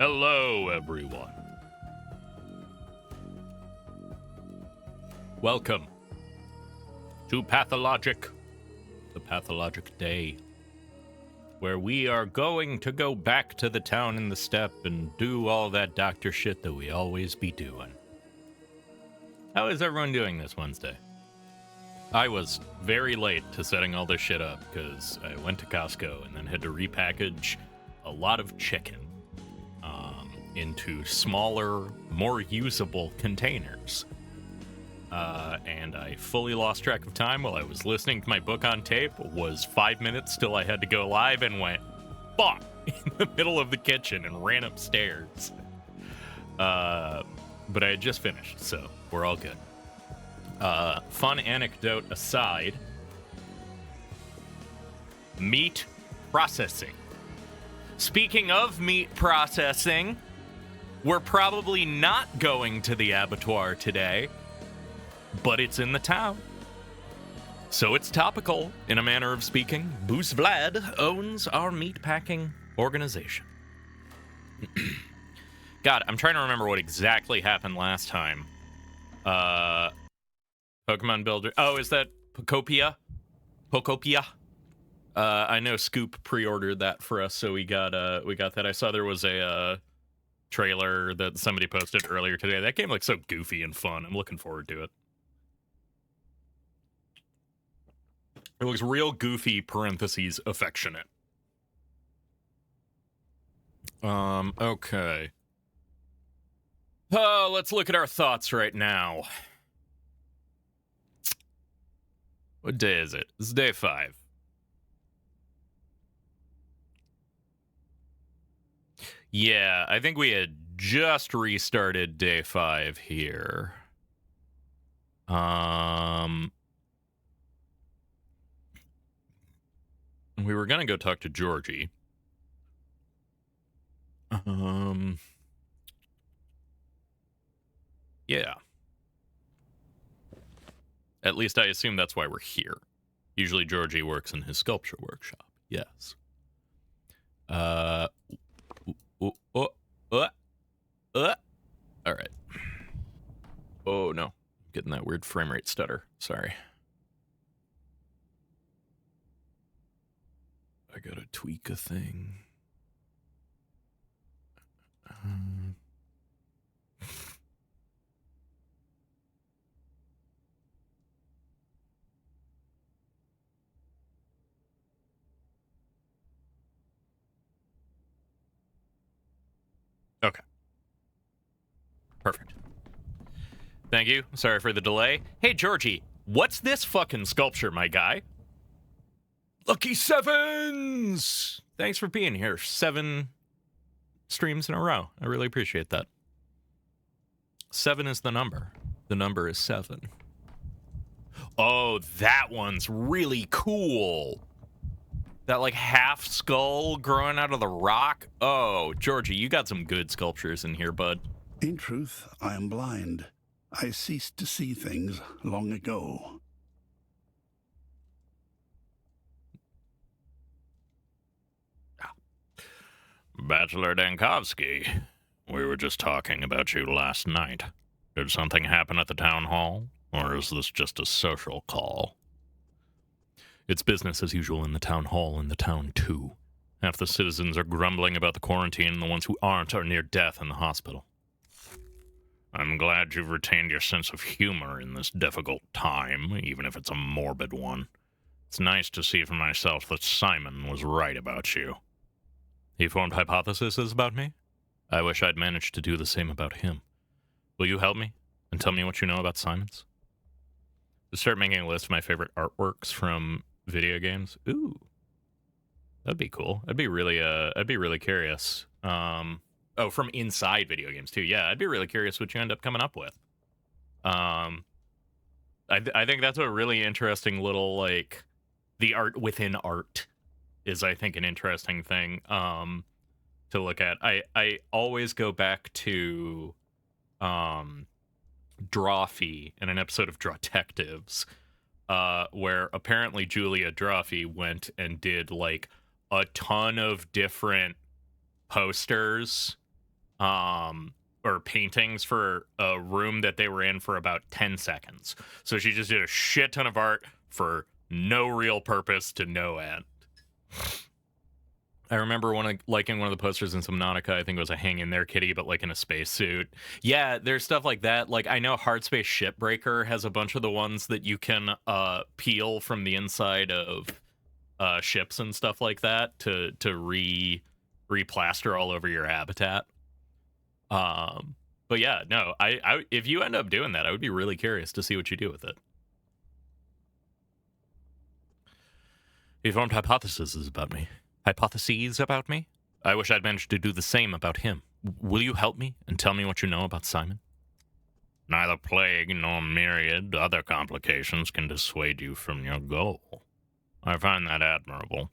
Hello, everyone. Welcome to Pathologic, the Pathologic Day, where we are going to go back to the town in the steppe and do all that doctor shit that we always be doing. How is everyone doing this Wednesday? I was very late to setting all this shit up because I went to Costco and then had to repackage a lot of chicken into smaller, more usable containers. And I fully lost track of time while I was listening to my book on tape. It was 5 minutes till I had to go live and went, fuck, in the middle of the kitchen and ran upstairs. But I had just finished, so we're all good. Fun anecdote aside, meat processing. Speaking of meat processing, we're probably not going to the abattoir today, but it's in the town. So it's topical, in a manner of speaking. Booze Vlad owns our meatpacking organization. God, I'm trying to remember what exactly happened last time. Pokemon Builder. Oh, is that Pokopia? Pokopia? I know Scoop pre-ordered that for us, so we got that. I saw there was a trailer that somebody posted earlier today. That game looks so goofy and fun. I'm looking forward to it. It looks real goofy, parentheses, affectionate. Okay. Let's look at our thoughts right now. What day is it? It's day 5. Yeah, I think we had just restarted day 5 here. We were gonna go talk to Georgie. Yeah. At least I assume that's why we're here. Usually Georgie works in his sculpture workshop. Yes. All right. Oh, no. Getting that weird frame rate stutter. Sorry. I gotta tweak a thing. Okay. Perfect. Thank you. Sorry for the delay. Hey, Georgie, what's this fucking sculpture, my guy? Lucky 7s! Thanks for being here. 7 streams in a row. I really appreciate that. 7 is the number. The number is 7. Oh, that one's really cool. That, like, half skull growing out of the rock. Oh, Georgie, you got some good sculptures in here, bud. In truth, I am blind. I ceased to see things long ago. Bachelor Dankovsky, we were just talking about you last night. Did something happen at the town hall, or is this just a social call? It's business as usual in the town hall and the town, too. Half the citizens are grumbling about the quarantine, and the ones who aren't are near death in the hospital. I'm glad you've retained your sense of humor in this difficult time, even if it's a morbid one. It's nice to see for myself that Simon was right about you. He formed hypotheses about me? I wish I'd managed to do the same about him. Will you help me and tell me what you know about Simons? Just start making a list of my favorite artworks from video games. Ooh, that'd be cool. I'd be really curious. Oh, from inside video games too. Yeah, I'd be really curious what you end up coming up with. I think that's a really interesting little, like, the art within art is, I think, an interesting thing to look at. I always go back to Drawfee in an episode of Drawtectives, where apparently Julia Drawfee went and did, like, a ton of different posters or paintings for a room that they were in for about 10 seconds. So she just did a shit ton of art for no real purpose to no end. I remember liking one of the posters in Subnautica. I think it was a hang in there kitty, but like in a spacesuit. Yeah, there's stuff like that. Like I know Hardspace Shipbreaker has a bunch of the ones that you can peel from the inside of ships and stuff like that to replaster all over your habitat. But yeah, no, I if you end up doing that, I would be really curious to see what you do with it. He formed hypotheses about me. Hypotheses about me? I wish I'd managed to do the same about him. Will you help me and tell me what you know about Simon? Neither plague nor myriad other complications can dissuade you from your goal. I find that admirable.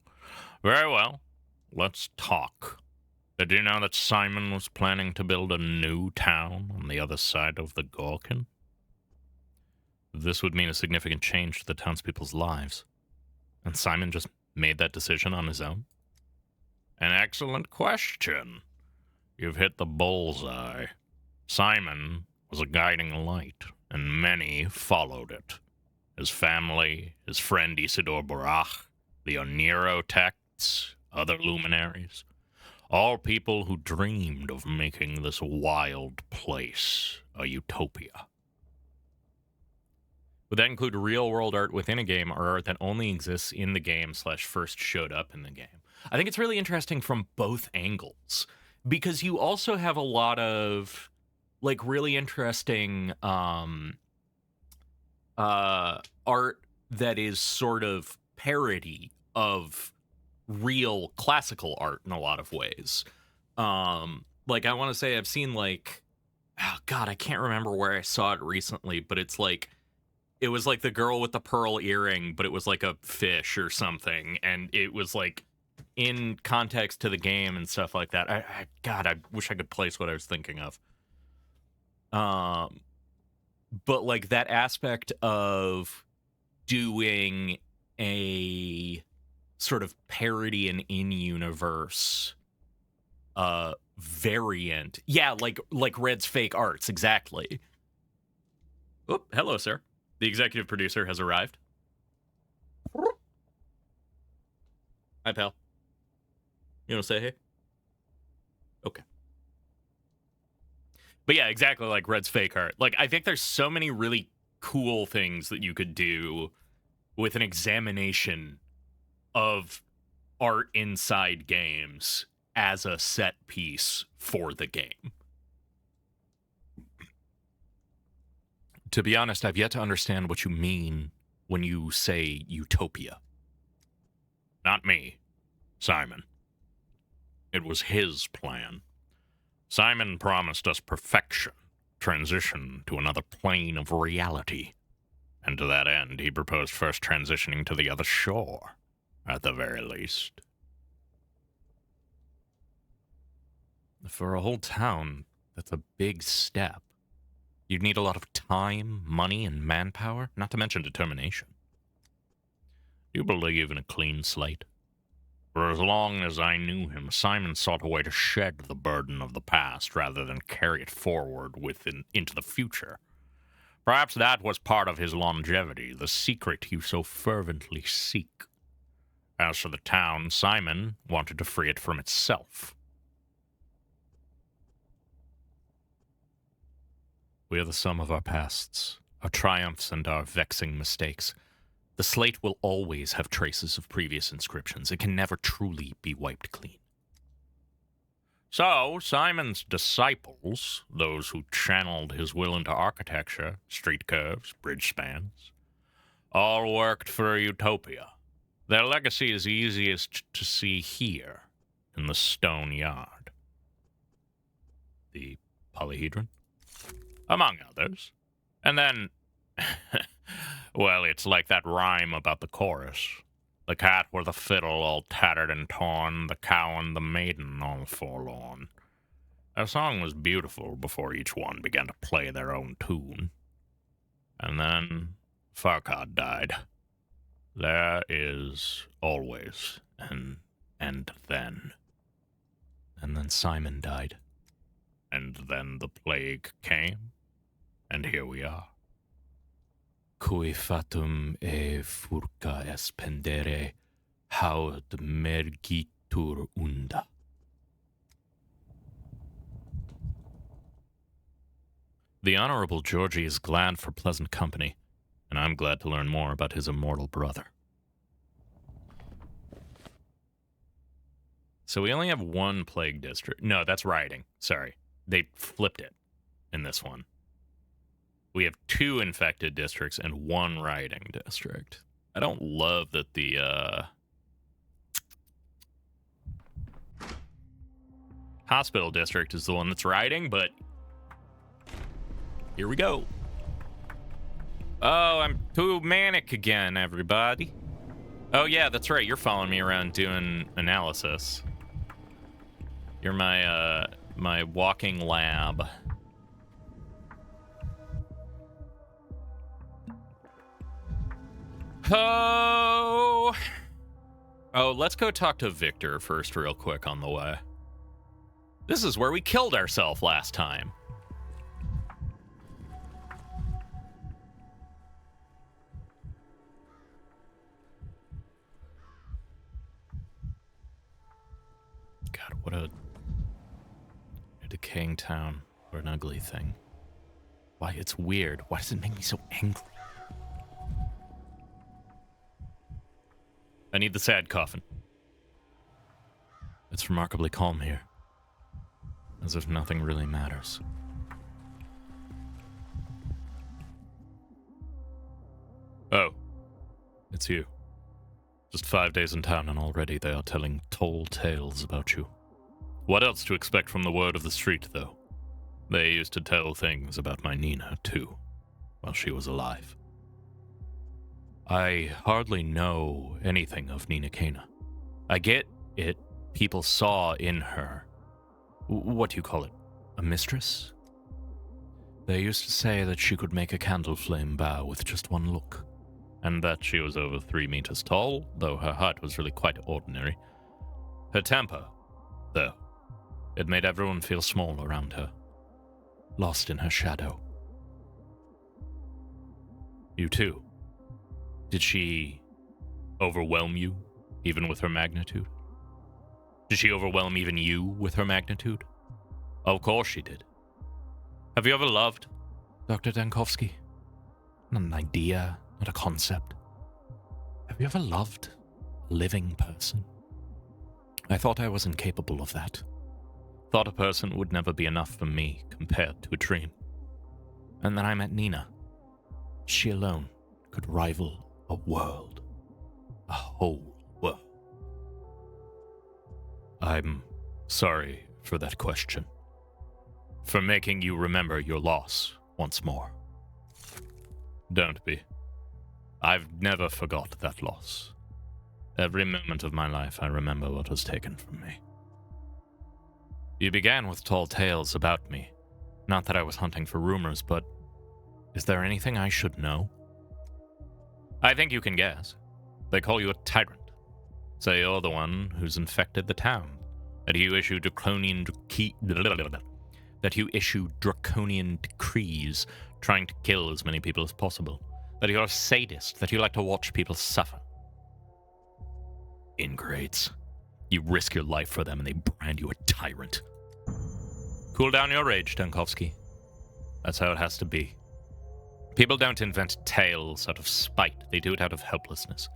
Very well, let's talk. Did you know that Simon was planning to build a new town on the other side of the Gorkin? This would mean a significant change to the townspeople's lives. And Simon just made that decision on his own? An excellent question. You've hit the bullseye. Simon was a guiding light, and many followed it. His family, his friend Isidore Barach, the Oniro texts, other luminaries. All people who dreamed of making this wild place a utopia. Would that include real-world art within a game or art that only exists in the game / first showed up in the game? I think it's really interesting from both angles, because you also have a lot of, like, really interesting art that is sort of parody of real classical art in a lot of ways. Like, I want to say I've seen, like, oh god, I can't remember where I saw it recently, but it's like, it was like the girl with the pearl earring, but it was like a fish or something, and it was like in context to the game and stuff like that. God, I wish I could place what I was thinking of. But like that aspect of doing a sort of parody and in-universe variant. Yeah, like Red's Fake Arts, exactly. Oh, hello, sir. The executive producer has arrived. Hi, pal. You want to say hey? Okay. But yeah, exactly like Red's Fake Art. Like, I think there's so many really cool things that you could do with an examination of art inside games as a set piece for the game. To be honest, I've yet to understand what you mean when you say utopia. Not me, Simon. It was his plan. Simon promised us perfection, transition to another plane of reality. And to that end, he proposed first transitioning to the other shore, at the very least. For a whole town, that's a big step. You'd need a lot of time, money, and manpower, not to mention determination. You believe in a clean slate? For as long as I knew him, Simon sought a way to shed the burden of the past rather than carry it forward into the future. Perhaps that was part of his longevity, the secret you so fervently seek. As for the town, Simon wanted to free it from itself. We are the sum of our pasts, our triumphs and our vexing mistakes. The slate will always have traces of previous inscriptions. It can never truly be wiped clean. So, Simon's disciples, those who channeled his will into architecture, street curves, bridge spans, all worked for a utopia. Their legacy is easiest to see here, in the stone yard. The polyhedron? Among others. And then, well, it's like that rhyme about the chorus. The cat with the fiddle all tattered and torn, the cow and the maiden all forlorn. Their song was beautiful before each one began to play their own tune. And then Farquaad died. There is always an and then. And then Simon died. And then the plague came, and here we are. Cui fatum e furca espendere, haud mergitur unda. The Honorable Georgie is glad for pleasant company, and I'm glad to learn more about his immortal brother. So we only have one plague district. No, that's rioting. Sorry. They flipped it in this one. We have 2 infected districts and 1 rioting district. I don't love that the hospital district is the one that's rioting, but here we go. Oh, I'm too manic again, everybody. Oh yeah, that's right. You're following me around doing analysis. You're my my walking lab. Oh, let's go talk to Victor first real quick on the way. This is where we killed ourselves last time. God, what a decaying town. What an ugly thing. Why, it's weird. Why does it make me so angry? I need the sad coffin. It's remarkably calm here. As if nothing really matters. Oh. It's you. Just 5 days in town and already they are telling tall tales about you. What else to expect from the word of the street, though? They used to tell things about my Nina, too, while she was alive. I hardly know anything of Nina Cana. I get it. People saw in her, what do you call it, a mistress? They used to say that she could make a candle flame bow with just one look, and that she was over 3 meters tall, though her height was really quite ordinary. Her temper, though, it made everyone feel small around her, lost in her shadow. You too. Did she overwhelm you, even with her magnitude? Did she overwhelm even you with her magnitude? Of course she did. Have you ever loved, Dr. Dankovsky? Not an idea, not a concept. Have you ever loved a living person? I thought I was incapable of that. Thought a person would never be enough for me compared to a dream. And then I met Nina. She alone could rival a world. A whole world. I'm sorry for that question. For making you remember your loss once more. Don't be. I've never forgot that loss. Every moment of my life I remember what was taken from me. You began with tall tales about me. Not that I was hunting for rumors, but is there anything I should know? I think you can guess. They call you a tyrant. Say you're the one who's infected the town. That you issue draconian decrees trying to kill as many people as possible. That you're a sadist. That you like to watch people suffer. Ingrates. You risk your life for them and they brand you a tyrant. Cool down your rage, Dankovsky. That's how it has to be. People don't invent tales out of spite. They do it out of helplessness.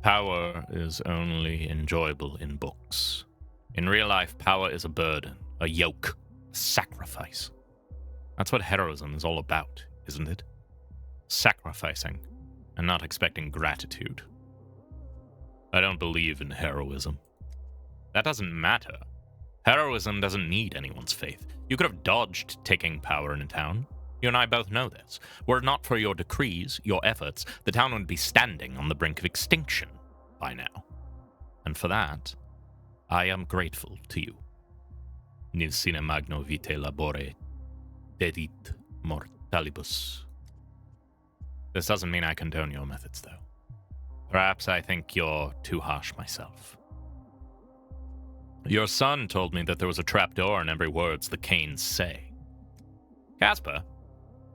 Power is only enjoyable in books. In real life, power is a burden, a yoke, a sacrifice. That's what heroism is all about, isn't it? Sacrificing and not expecting gratitude. I don't believe in heroism. That doesn't matter. Heroism doesn't need anyone's faith. You could have dodged taking power in a town. You and I both know this. Were it not for your decrees, your efforts, the town would be standing on the brink of extinction by now. And for that, I am grateful to you. Nil sine magno vitae labore dedit mortalibus. This doesn't mean I condone your methods, though. Perhaps I think you're too harsh myself. Your son told me that there was a trapdoor in every words the Canes say. Casper?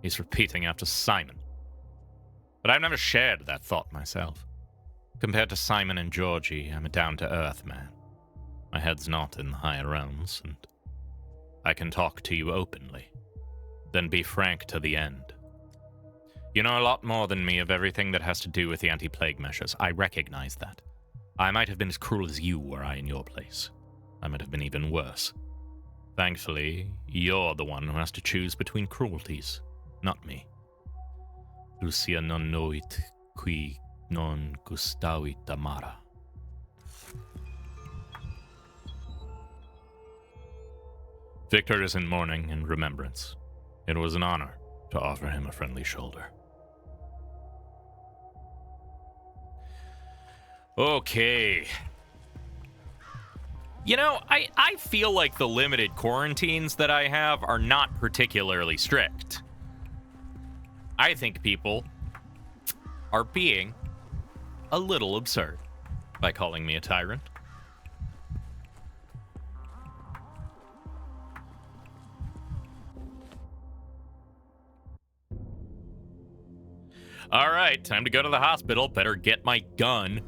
He's repeating after Simon. But I've never shared that thought myself. Compared to Simon and Georgie, I'm a down-to-earth man. My head's not in the higher realms, and I can talk to you openly, then be frank to the end. You know a lot more than me of everything that has to do with the anti-plague measures. I recognize that. I might have been as cruel as you were I in your place. I might have been even worse. Thankfully, you're the one who has to choose between cruelties, not me. Lucia non noit qui non gustavit amara. Victor is in mourning and remembrance. It was an honor to offer him a friendly shoulder. Okay. You know, I feel like the limited quarantines that I have are not particularly strict. I think people are being a little absurd by calling me a tyrant. All right, time to go to the hospital. Better get my gun.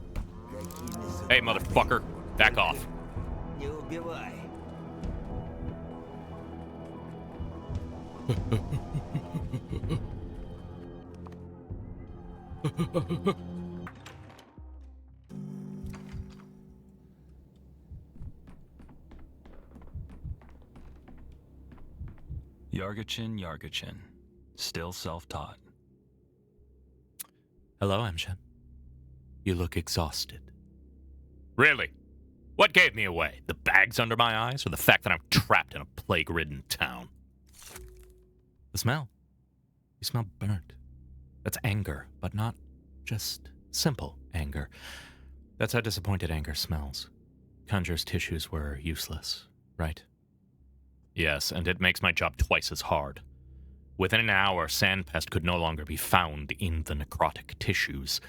Hey, motherfucker, back off. Yargachin, still self-taught. Hello, Amshen. You look exhausted. Really? What gave me away? The bags under my eyes or the fact that I'm trapped in a plague-ridden town? The smell. You smell burnt. That's anger, but not just simple anger. That's how disappointed anger smells. Conjur's tissues were useless, right? Yes, and it makes my job twice as hard. Within an hour, sandpest could no longer be found in the necrotic tissues.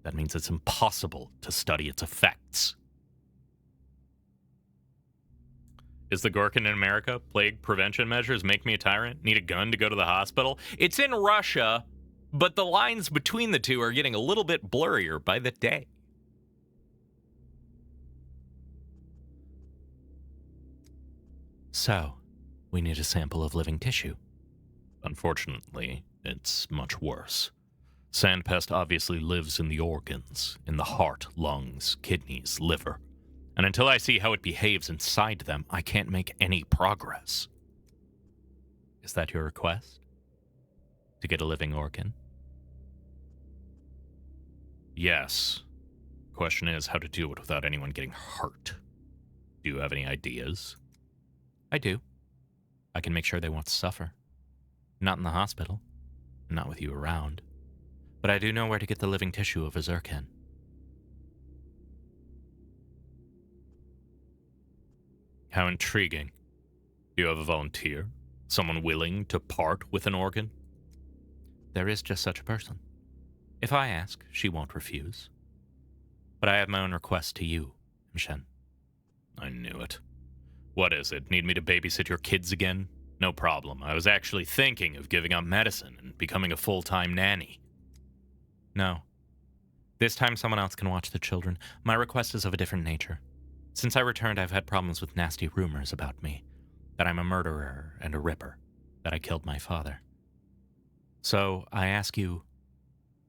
That means it's impossible to study its effects. Is the Gorkin in America? Plague prevention measures make me a tyrant? Need a gun to go to the hospital? It's in Russia, but the lines between the two are getting a little bit blurrier by the day. So, we need a sample of living tissue. Unfortunately, it's much worse. Sandpest obviously lives in the organs, in the heart, lungs, kidneys, liver. And until I see how it behaves inside them, I can't make any progress. Is that your request? To get a living organ? Yes. Question is how to do it without anyone getting hurt. Do you have any ideas? I do. I can make sure they won't suffer. Not in the hospital. Not with you around. But I do know where to get the living tissue of a Zirkan. How intriguing. Do you have a volunteer? Someone willing to part with an organ? There is just such a person. If I ask, she won't refuse. But I have my own request to you, Mshen. I knew it. What is it? Need me to babysit your kids again? No problem. I was actually thinking of giving up medicine and becoming a full-time nanny. No. This time someone else can watch the children. My request is of a different nature. Since I returned, I've had problems with nasty rumors about me. That I'm a murderer and a ripper. That I killed my father. So, I ask you,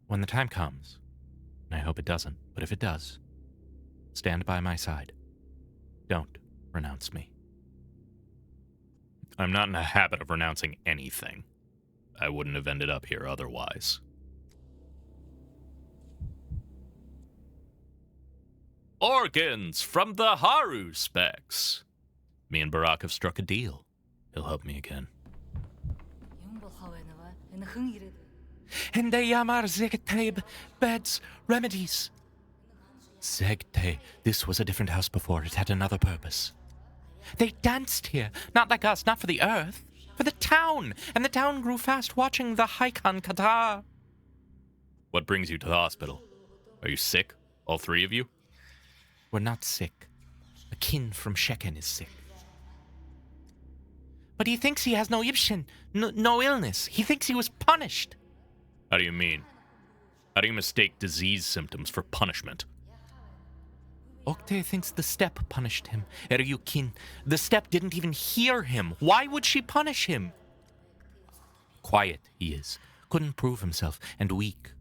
when the time comes, and I hope it doesn't, but if it does, stand by my side. Don't renounce me. I'm not in a habit of renouncing anything. I wouldn't have ended up here otherwise. Organs from the Haru specs. Me and Barack have struck a deal. He'll help me again. And they yamar Zegte beds, remedies. Zegte, this was a different house before. It had another purpose. They danced here, not like us, not for the earth, for the town. And the town grew fast watching the Haikan Kata. What brings you to the hospital? Are you sick? All three of you? We're not sick. A kin from Sheken is sick. But he thinks he has no Ibshin, no illness. He thinks he was punished. How do you mean? How do you mistake disease symptoms for punishment? Oktay thinks the steppe punished him. Kin, the steppe didn't even hear him. Why would she punish him? Quiet he is. Couldn't prove himself, and weak.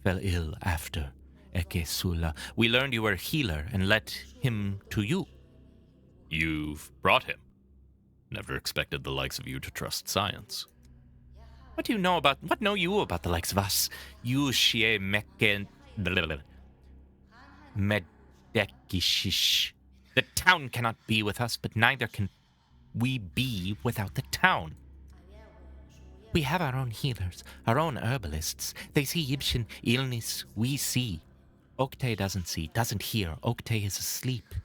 Fell ill after. Eke Sula. We learned you were a healer and led him to you. You've brought him. Never expected the likes of you to trust science. What know you about the likes of us? You shie meken medekishish. The town cannot be with us, but neither can we be without the town. We have our own healers, our own herbalists. They see Ibshin illness, we see. Oktay doesn't see, doesn't hear. Oktay is asleep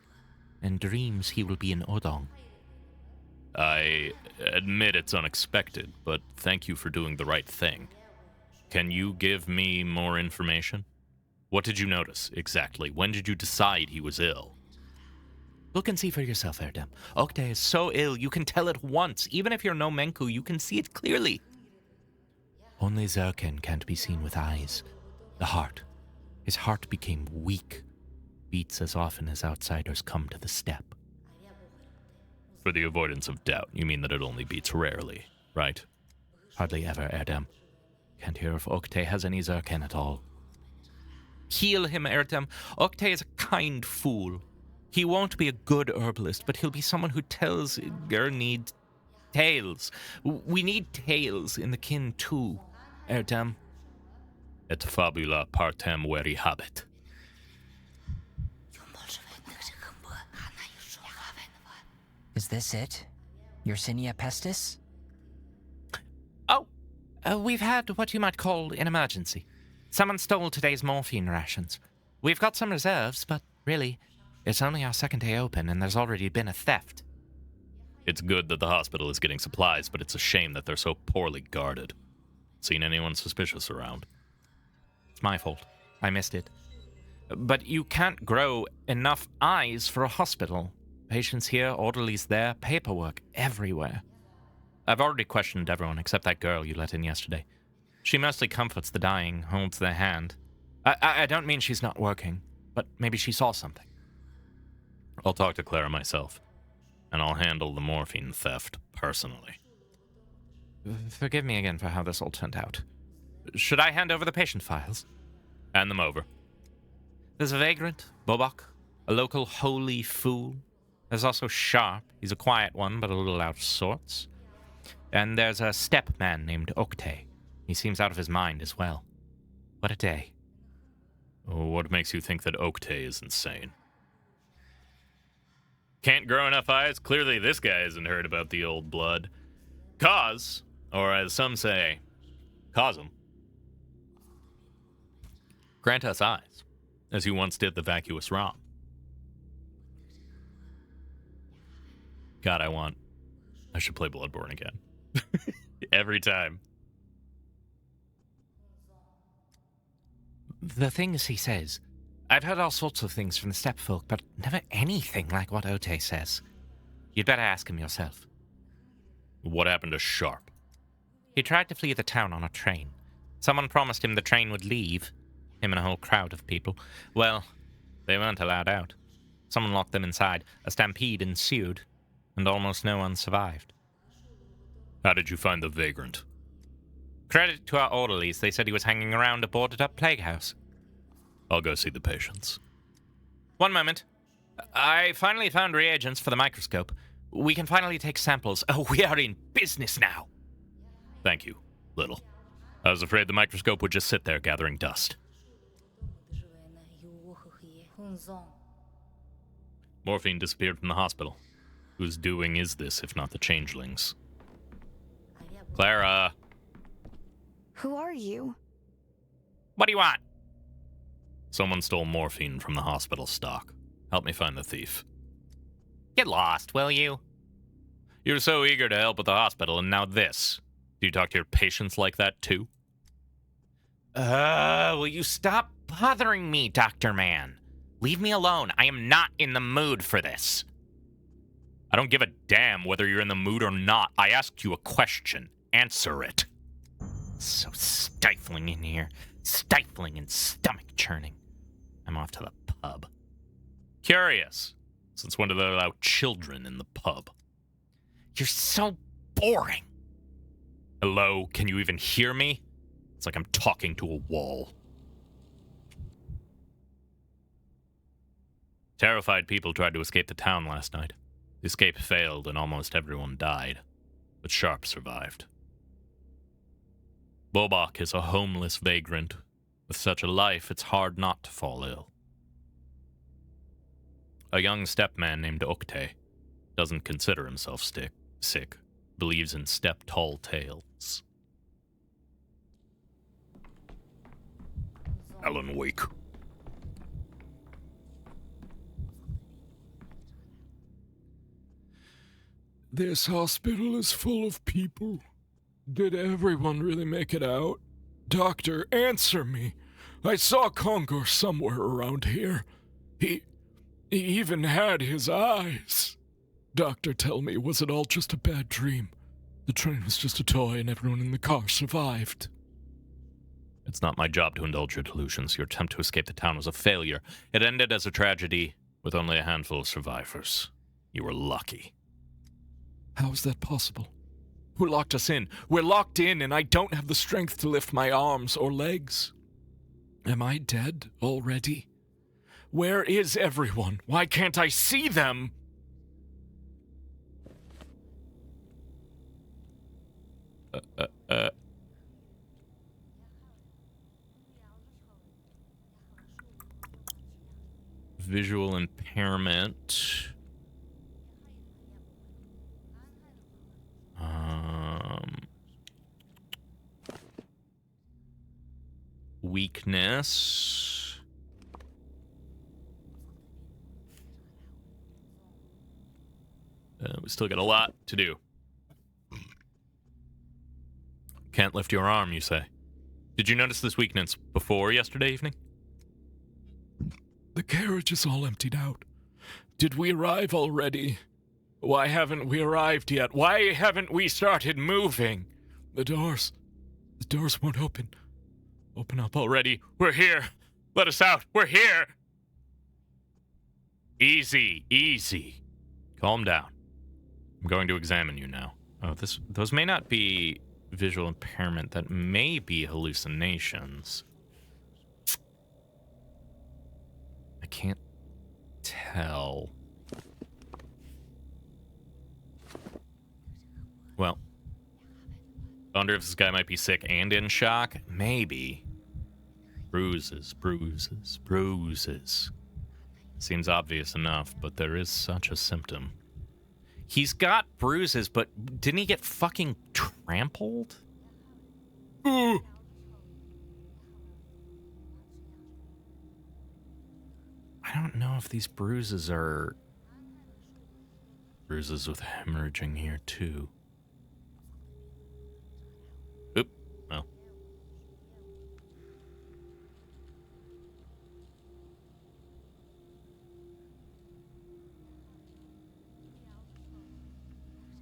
and dreams he will be in Odong. I admit it's unexpected, but thank you for doing the right thing. Can you give me more information? What did you notice, exactly? When did you decide he was ill? Look and see for yourself, Erdem. Oktay is so ill, you can tell at once. Even if you're no Menku, you can see it clearly. Only Zerken can't be seen with eyes. The heart. His heart became weak. Beats as often as outsiders come to the steppe. For the avoidance of doubt, you mean that it only beats rarely, right? Hardly ever, Erdem. Can't hear if Oktay has any Zerken at all. Heal him, Erdem. Oktay is a kind fool. He won't be a good herbalist, but he'll be someone who tells need tales. We need tales in the kin too, Erdem. Et fabula partem veri habet. Is this it? Yersinia pestis? We've had what you might call an emergency. Someone stole today's morphine rations. We've got some reserves, but really, it's only our second day open and there's already been a theft. It's good that the hospital is getting supplies, but it's a shame that they're so poorly guarded. Seen anyone suspicious around? It's my fault. I missed it. But you can't grow enough eyes for a hospital. Patients here, orderlies there, paperwork everywhere. I've already questioned everyone except that girl you let in yesterday. She mostly comforts the dying, holds their hand. I don't mean she's not working, but maybe she saw something. I'll talk to Clara myself, and I'll handle the morphine theft personally. Forgive me again for how this all turned out. Should I hand over the patient files? Hand them over. There's a vagrant, Bobok, a local holy fool. There's also Sharp. He's a quiet one, but a little out of sorts. And there's a steppe man named Oktay. He seems out of his mind as well. What a day. What makes you think that Oktay is insane? Can't grow enough eyes? Clearly this guy hasn't heard about the old blood. Cause, or as some say, Cosm, grant us eyes, as you once did the vacuous Rom. God, I should play Bloodborne again. Every time. The things he says. I've heard all sorts of things from the steppe folk, but never anything like what Ote says. You'd better ask him yourself. What happened to Sharp? He tried to flee the town on a train. Someone promised him the train would leave. Him and a whole crowd of people. Well, they weren't allowed out. Someone locked them inside. A stampede ensued, and almost no one survived. How did you find the vagrant? Credit to our orderlies, they said he was hanging around a boarded-up plague house. I'll go see the patients. One moment. I finally found reagents for the microscope. We can finally take samples. Oh, we are in business now. Thank you, Little. I was afraid the microscope would just sit there gathering dust. Morphine disappeared from the hospital. Whose doing is this, if not the changelings? Clara! Who are you? What do you want? Someone stole morphine from the hospital stock. Help me find the thief. Get lost, will you? You're so eager to help with the hospital, and now this. Do you talk to your patients like that, too? Will you stop bothering me, Dr. Man? Leave me alone. I am not in the mood for this. I don't give a damn whether you're in the mood or not. I asked you a question. Answer it. So stifling in here. Stifling and stomach churning. I'm off to the pub. Curious. Since when do they allow children in the pub? You're so boring. Hello? Can you even hear me? It's like I'm talking to a wall. Terrified people tried to escape the town last night. The escape failed and almost everyone died, but Sharp survived. Bobak is a homeless vagrant. With such a life, it's hard not to fall ill. A young stepman named Okte doesn't consider himself sick, believes in step-tall tales. Alan Wake. This hospital is full of people. Did everyone really make it out? Doctor, answer me. I saw Kongor somewhere around here. He even had his eyes. Doctor, tell me, was it all just a bad dream? The train was just a toy and everyone in the car survived. It's not my job to indulge your delusions. Your attempt to escape the town was a failure. It ended as a tragedy with only a handful of survivors. You were lucky. How is that possible? Who locked us in? We're locked in and I don't have the strength to lift my arms or legs. Am I dead already? Where is everyone? Why can't I see them? Visual impairment. Weakness. We still got a lot to do. Can't lift your arm, you say. Did you notice this weakness before yesterday evening? The carriage is all emptied out. Did we arrive already? Why haven't we arrived yet? Why haven't we started moving? The doors won't open. Open up already. We're here. Let us out. We're here. Easy, easy. Calm down. I'm going to examine you now. Oh, those may not be visual impairment. That may be hallucinations. I can't tell. Well, I wonder if this guy might be sick and in shock. Maybe. Bruises, bruises, bruises. Seems obvious enough, but there is such a symptom. He's got bruises, but didn't he get fucking trampled? Ooh. I don't know if these bruises are... Bruises with hemorrhaging here, too. Oop. Well.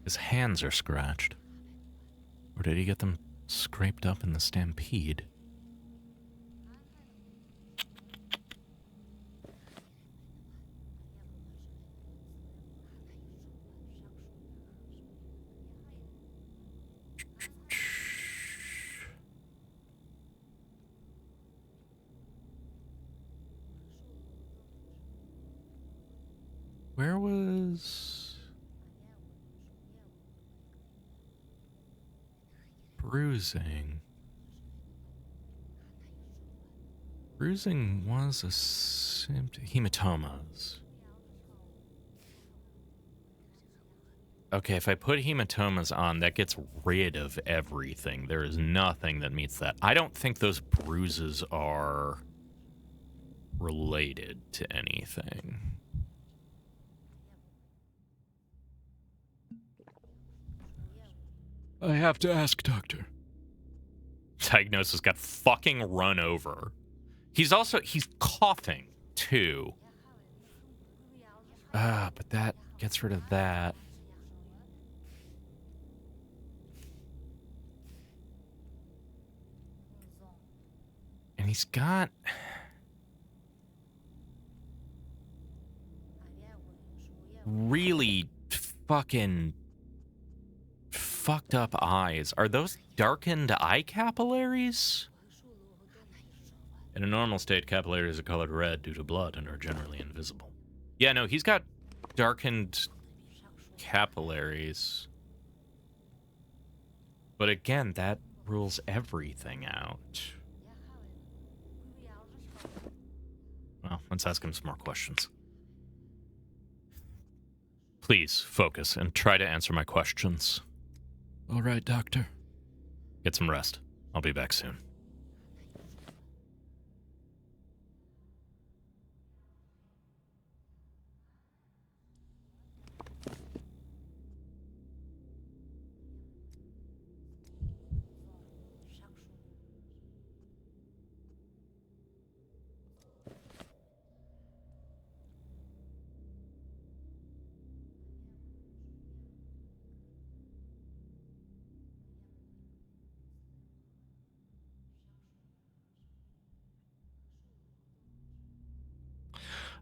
His hands are scratched. Or did he get them scraped up in the stampede? Where was... Bruising? Bruising was a symptom. Hematomas. Okay, if I put hematomas on, that gets rid of everything. There is nothing that meets that. I don't think those bruises are related to anything. I have to ask, Doctor. Diagnosis got fucking run over. He's coughing, too. But that gets rid of that. And he's got... really fucking fucked up eyes. Are those darkened eye capillaries? In a normal state, capillaries are colored red due to blood and are generally invisible. Yeah, no, he's got darkened capillaries. But again, that rules everything out. Well, let's ask him some more questions. Please focus and try to answer my questions. All right, Doctor. Get some rest. I'll be back soon.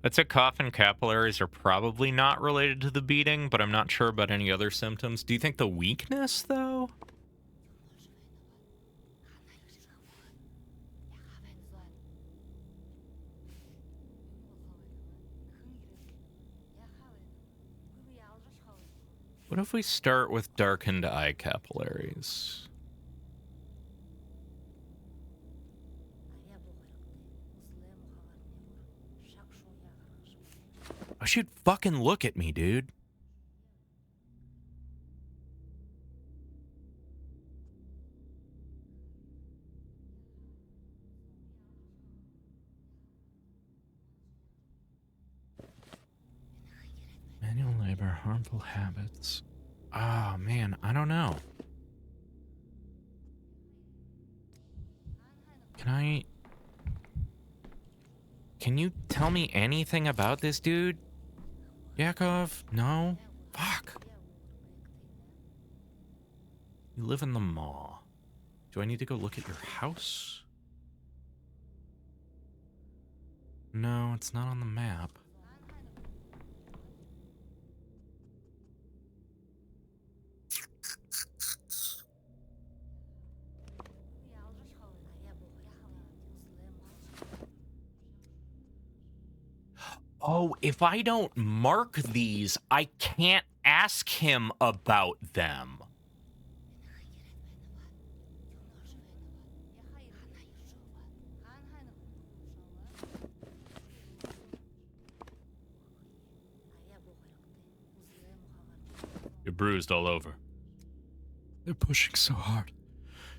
I'd say cough and capillaries are probably not related to the beating, but I'm not sure about any other symptoms. Do you think the weakness, though? What if we start with darkened eye capillaries? I should fucking look at me, dude. Manual labor, harmful habits. Oh, man, I don't know. Can you tell me anything about this dude? Yakov? No? Fuck. You live in the mall. Do I need to go look at your house? No, it's not on the map. Oh, if I don't mark these, I can't ask him about them. You're bruised all over. They're pushing so hard.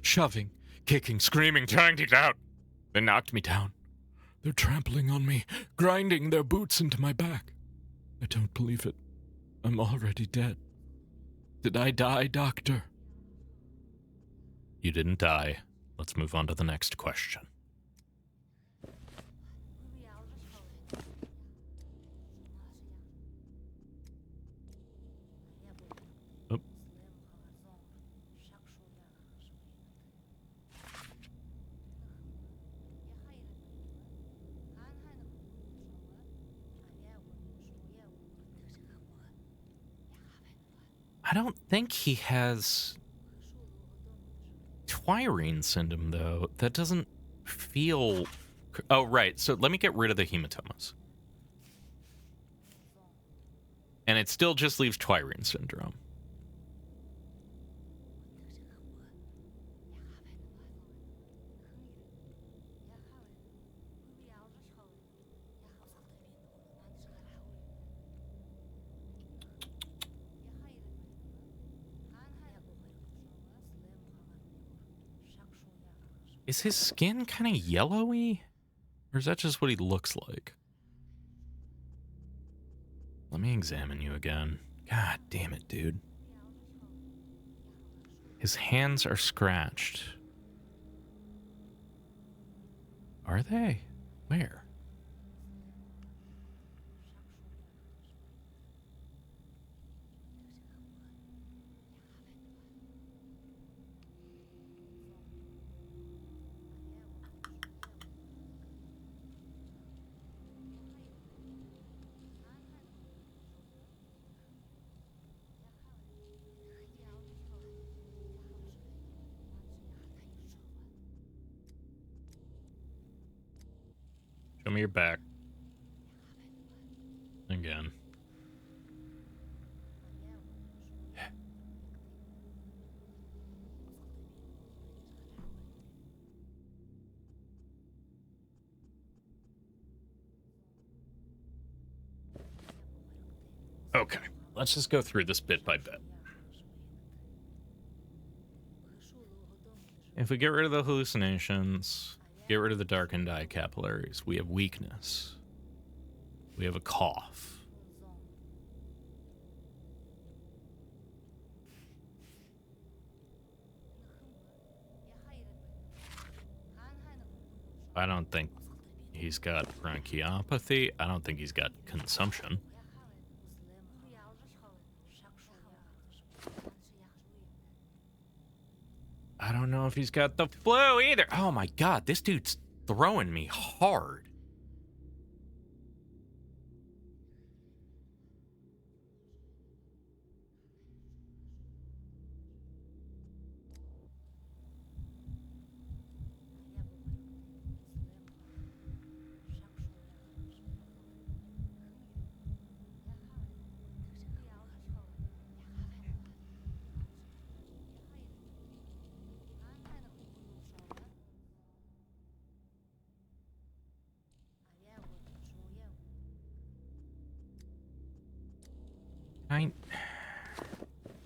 Shoving, kicking, screaming, trying to get out. They knocked me down. They're trampling on me, grinding their boots into my back. I don't believe it. I'm already dead. Did I die, Doctor? You didn't die. Let's move on to the next question. Oh. I don't think he has Twirine syndrome, though. That doesn't feel... Oh, right. So let me get rid of the hematomas. And it still just leaves Twirine syndrome. Is his skin kind of yellowy? Or is that just what he looks like? Let me examine you again. God damn it, dude. His hands are scratched. Are they? Where? me your back. Again. Okay, let's just go through this bit by bit. If we get rid of the hallucinations, get rid of the darkened eye capillaries, we have weakness. We have a cough. I don't think he's got bronchiopathy. I don't think he's got consumption. I don't know if he's got the flu either. Oh my god, this dude's throwing me hard.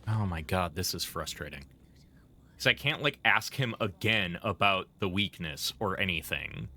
Oh my god, this is frustrating. Because I can't, like, ask him again about the weakness or anything.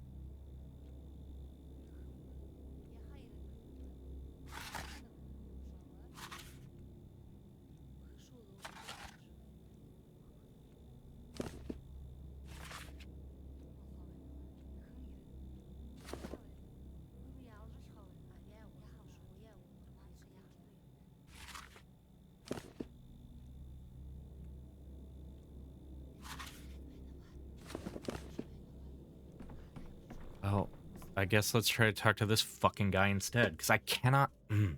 Well, I guess let's try to talk to this fucking guy instead, because I cannot... Heal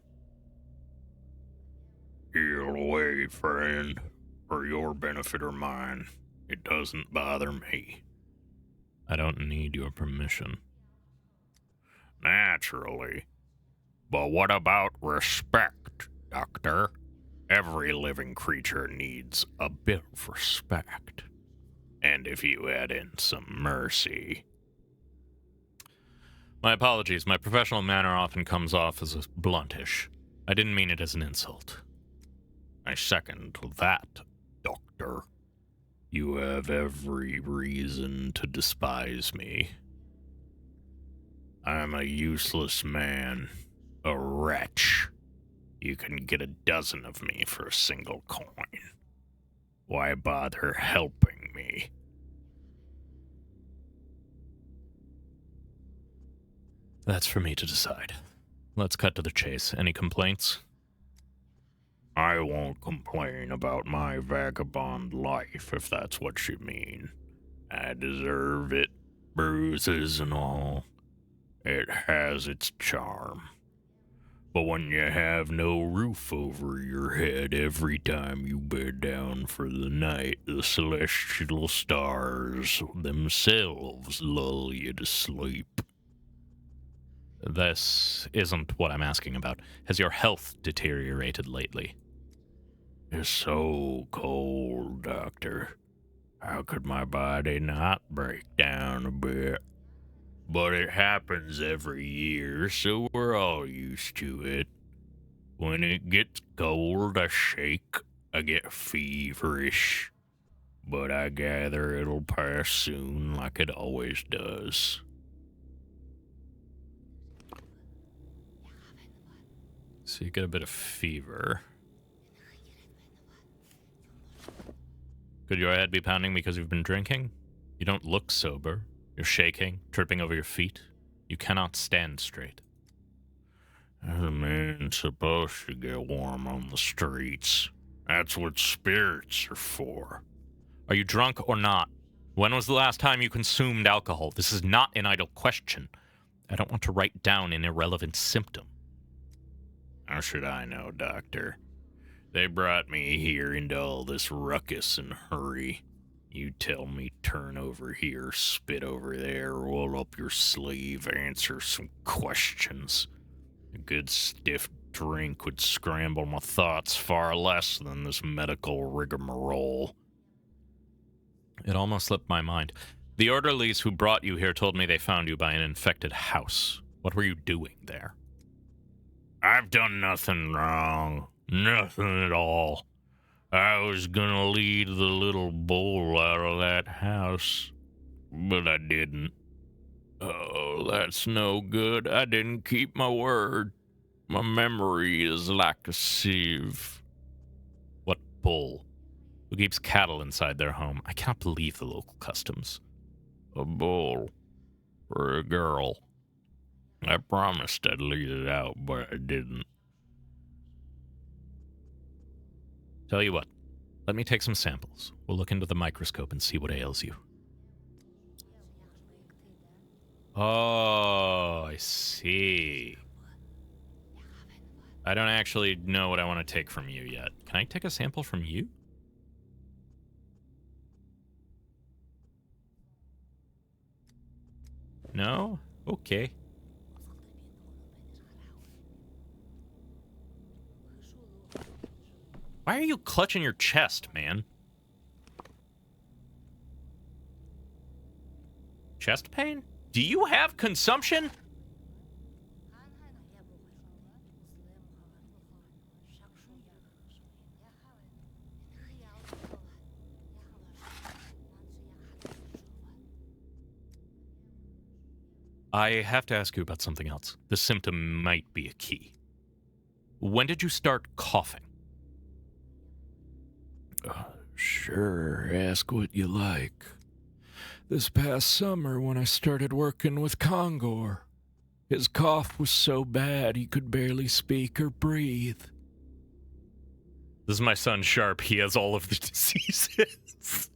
away, friend. For your benefit or mine. It doesn't bother me. I don't need your permission. Naturally. But what about respect, Doctor? Every living creature needs a bit of respect. And if you add in some mercy... My apologies. My professional manner often comes off as bluntish. I didn't mean it as an insult. I second that, Doctor. You have every reason to despise me. I'm a useless man, a wretch. You can get a dozen of me for a single coin. Why bother helping me? That's for me to decide. Let's cut to the chase. Any complaints? I won't complain about my vagabond life, if that's what you mean. I deserve it, bruises and all. It has its charm. But when you have no roof over your head every time you bed down for the night, the celestial stars themselves lull you to sleep. This isn't what I'm asking about. Has your health deteriorated lately? It's so cold, Doctor. How could my body not break down a bit? But it happens every year, so we're all used to it. When it gets cold, I shake, I get feverish. But I gather it'll pass soon, like it always does. So you get a bit of fever. Could your head be pounding because you've been drinking? You don't look sober. You're shaking, tripping over your feet. You cannot stand straight. A man's supposed to get warm on the streets. That's what spirits are for. Are you drunk or not? When was the last time you consumed alcohol? This is not an idle question. I don't want to write down an irrelevant symptom. How should I know, Doctor? They brought me here into all this ruckus and hurry. You tell me turn over here, spit over there, roll up your sleeve, answer some questions. A good stiff drink would scramble my thoughts far less than this medical rigmarole. It almost slipped my mind. The orderlies who brought you here told me they found you by an infected house. What were you doing there? I've done nothing wrong. Nothing at all. I was gonna lead the little bull out of that house, but I didn't. Oh, that's no good. I didn't keep my word. My memory is like a sieve. What bull? Who keeps cattle inside their home? I cannot believe the local customs. A bull for a girl. I promised I'd lead it out, but I didn't. Tell you what, let me take some samples. We'll look into the microscope and see what ails you. Oh, I see. I don't actually know what I want to take from you yet. Can I take a sample from you? No? Okay. Why are you clutching your chest, man? Chest pain? Do you have consumption? I have to ask you about something else. The symptom might be a key. When did you start coughing? Sure, ask what you like. This past summer when I started working with Kongor. His cough was so bad he could barely speak or breathe. This is my son Sharp. He has all of the diseases.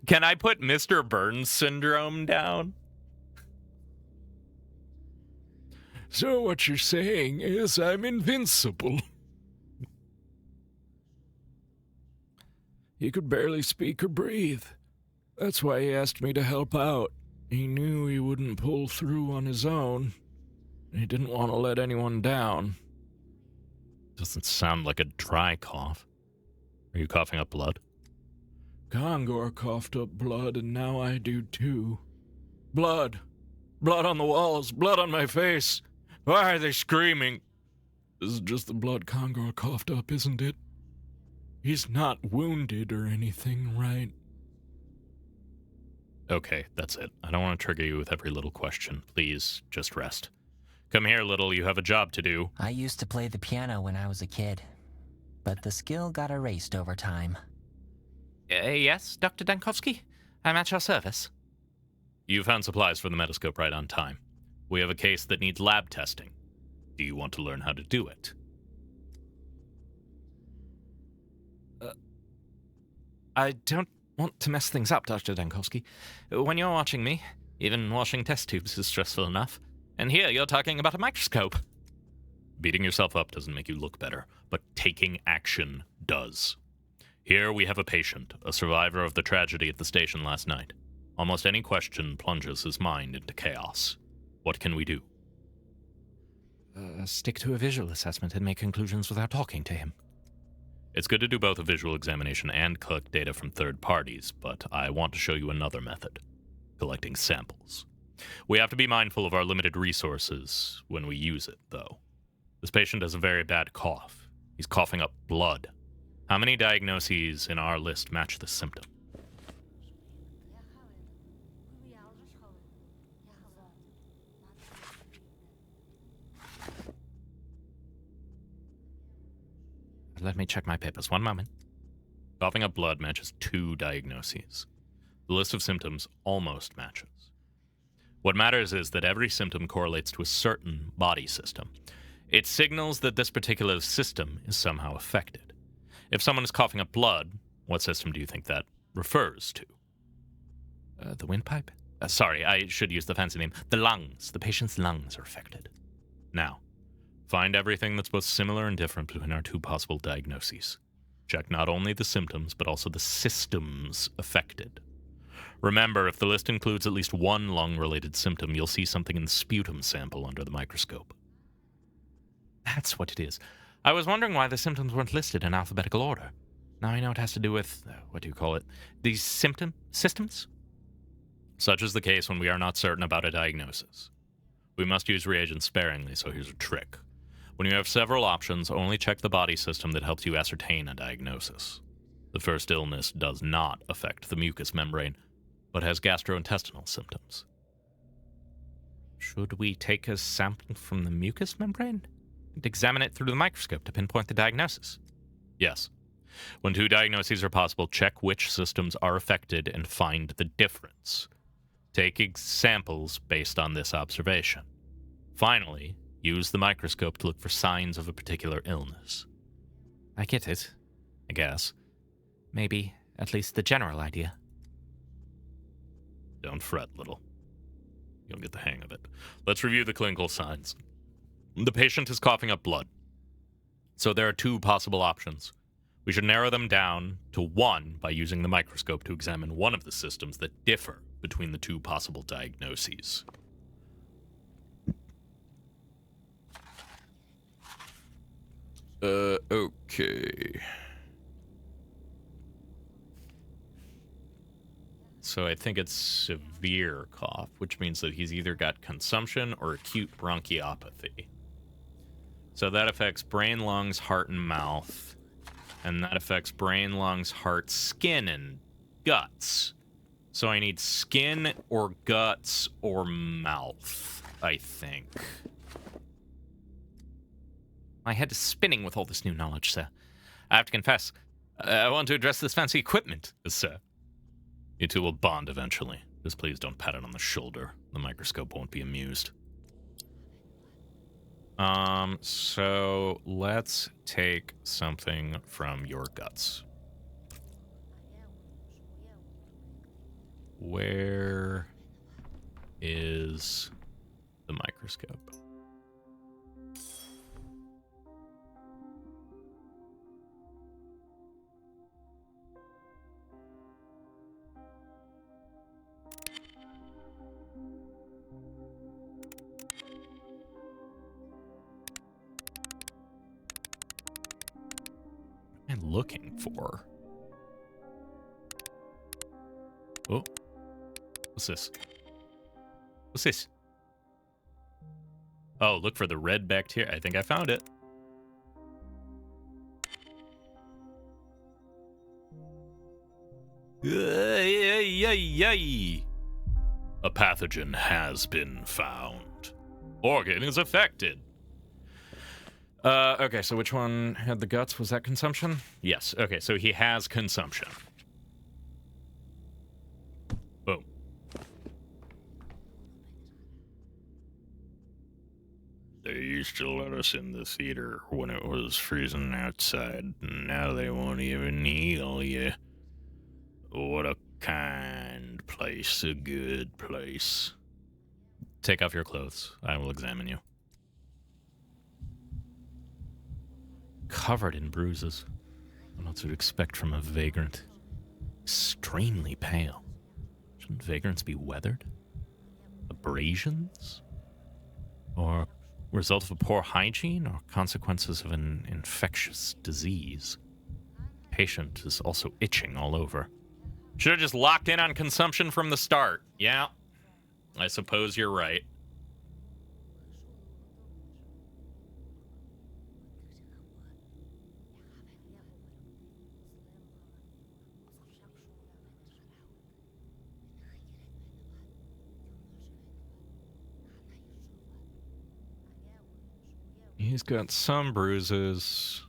Can I put Mr. Burns syndrome down? So what you're saying is I'm invincible. He could barely speak or breathe. That's why he asked me to help out. He knew he wouldn't pull through on his own. He didn't want to let anyone down. Doesn't sound like a dry cough. Are you coughing up blood? Kongor coughed up blood, and now I do too. Blood. Blood on the walls. Blood on my face. Why are they screaming? This is just the blood Kongor coughed up, isn't it? He's not wounded or anything, right? Okay, that's it. I don't want to trigger you with every little question. Please, just rest. Come here, little. You have a job to do. I used to play the piano when I was a kid, but the skill got erased over time. Yes, Dr. Dankovsky? I'm at your service. You found supplies for the Metascope right on time. We have a case that needs lab testing. Do you want to learn how to do it? I don't want to mess things up, Dr. Dankovsky. When you're watching me, even washing test tubes is stressful enough. And here you're talking about a microscope. Beating yourself up doesn't make you look better, but taking action does. Here we have a patient, a survivor of the tragedy at the station last night. Almost any question plunges his mind into chaos. What can we do? Stick to a visual assessment and make conclusions without talking to him. It's good to do both a visual examination and collect data from third parties, but I want to show you another method. Collecting samples. We have to be mindful of our limited resources when we use it, though. This patient has a very bad cough. He's coughing up blood. How many diagnoses in our list match this symptom? Let me check my papers. One moment. Coughing up blood matches 2 diagnoses. The list of symptoms almost matches. What matters is that every symptom correlates to a certain body system. It signals that this particular system is somehow affected. If someone is coughing up blood, what system do you think that refers to? The windpipe? Sorry, I should use the fancy name. The lungs. The patient's lungs are affected. Now, find everything that's both similar and different between our 2 possible diagnoses. Check not only the symptoms, but also the systems affected. Remember, if the list includes at least one lung-related symptom, you'll see something in the sputum sample under the microscope. That's what it is. I was wondering why the symptoms weren't listed in alphabetical order. Now I know it has to do with, what do you call it? These systems? Such is the case when we are not certain about a diagnosis. We must use reagents sparingly, so here's a trick. When you have several options, only check the body system that helps you ascertain a diagnosis. The first illness does not affect the mucous membrane, but has gastrointestinal symptoms. Should we take a sample from the mucous membrane and examine it through the microscope to pinpoint the diagnosis? Yes. When two diagnoses are possible, check which systems are affected and find the difference. Take samples based on this observation. Finally, use the microscope to look for signs of a particular illness. I get it, I guess. Maybe at least the general idea. Don't fret, little. You'll get the hang of it. Let's review the clinical signs. The patient is coughing up blood. So there are two possible options. We should narrow them down to one by using the microscope to examine one of the systems that differ between the two possible diagnoses. Okay. So I think it's severe cough, which means that he's either got consumption or acute bronchiopathy. So that affects brain, lungs, heart, and mouth. And that affects brain, lungs, heart, skin, and guts. So I need skin or guts or mouth, I think. My head is spinning with all this new knowledge, sir. I have to confess, I want to address this fancy equipment, sir. You two will bond eventually. Just please don't pat it on the shoulder. The microscope won't be amused. So let's take something from your guts. Where is the microscope? What am I looking for? Oh. What's this? What's this? Oh, look for the red bacteria. I think I found it. A pathogen has been found. Organ is affected. Okay, so which one had the guts? Was that consumption? Yes. Okay, so he has consumption. Boom. They used to let us in the theater when it was freezing outside. Now they won't even heal you. What a kind place, a good place. Take off your clothes. I will examine you. Covered in bruises. What else would you expect from a vagrant? Extremely pale. Shouldn't vagrants be weathered? Abrasions? Or result of a poor hygiene, or consequences of an infectious disease? Patient is also itching all over. Should have just locked in on consumption from the start. Yeah, I suppose you're right. He's got some bruises,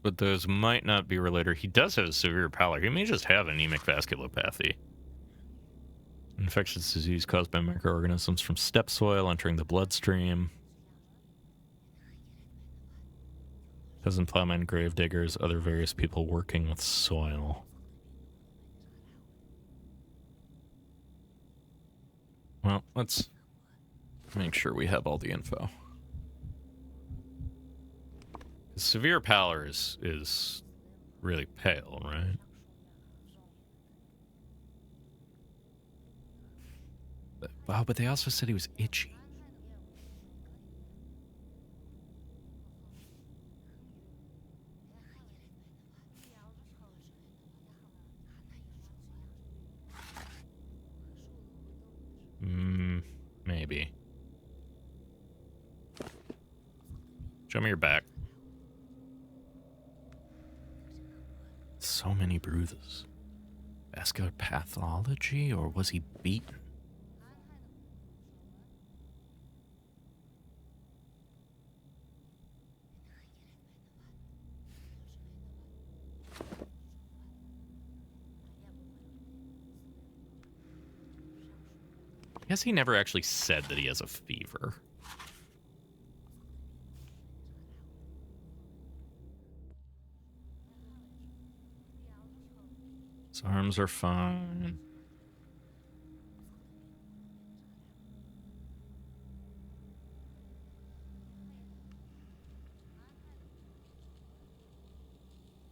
but those might not be related. He does have a severe pallor. He may just have anemic vasculopathy. Infectious disease caused by microorganisms from steppe soil entering the bloodstream. Peasant plowmen, grave diggers, other various people working with soil. Well, let's make sure we have all the info. Severe pallor is really pale, right? Wow, but they also said he was itchy. Maybe. Show me your back. So many bruises. Vascular pathology, or was he beaten? I guess he never actually said that he has a fever. His arms are fine.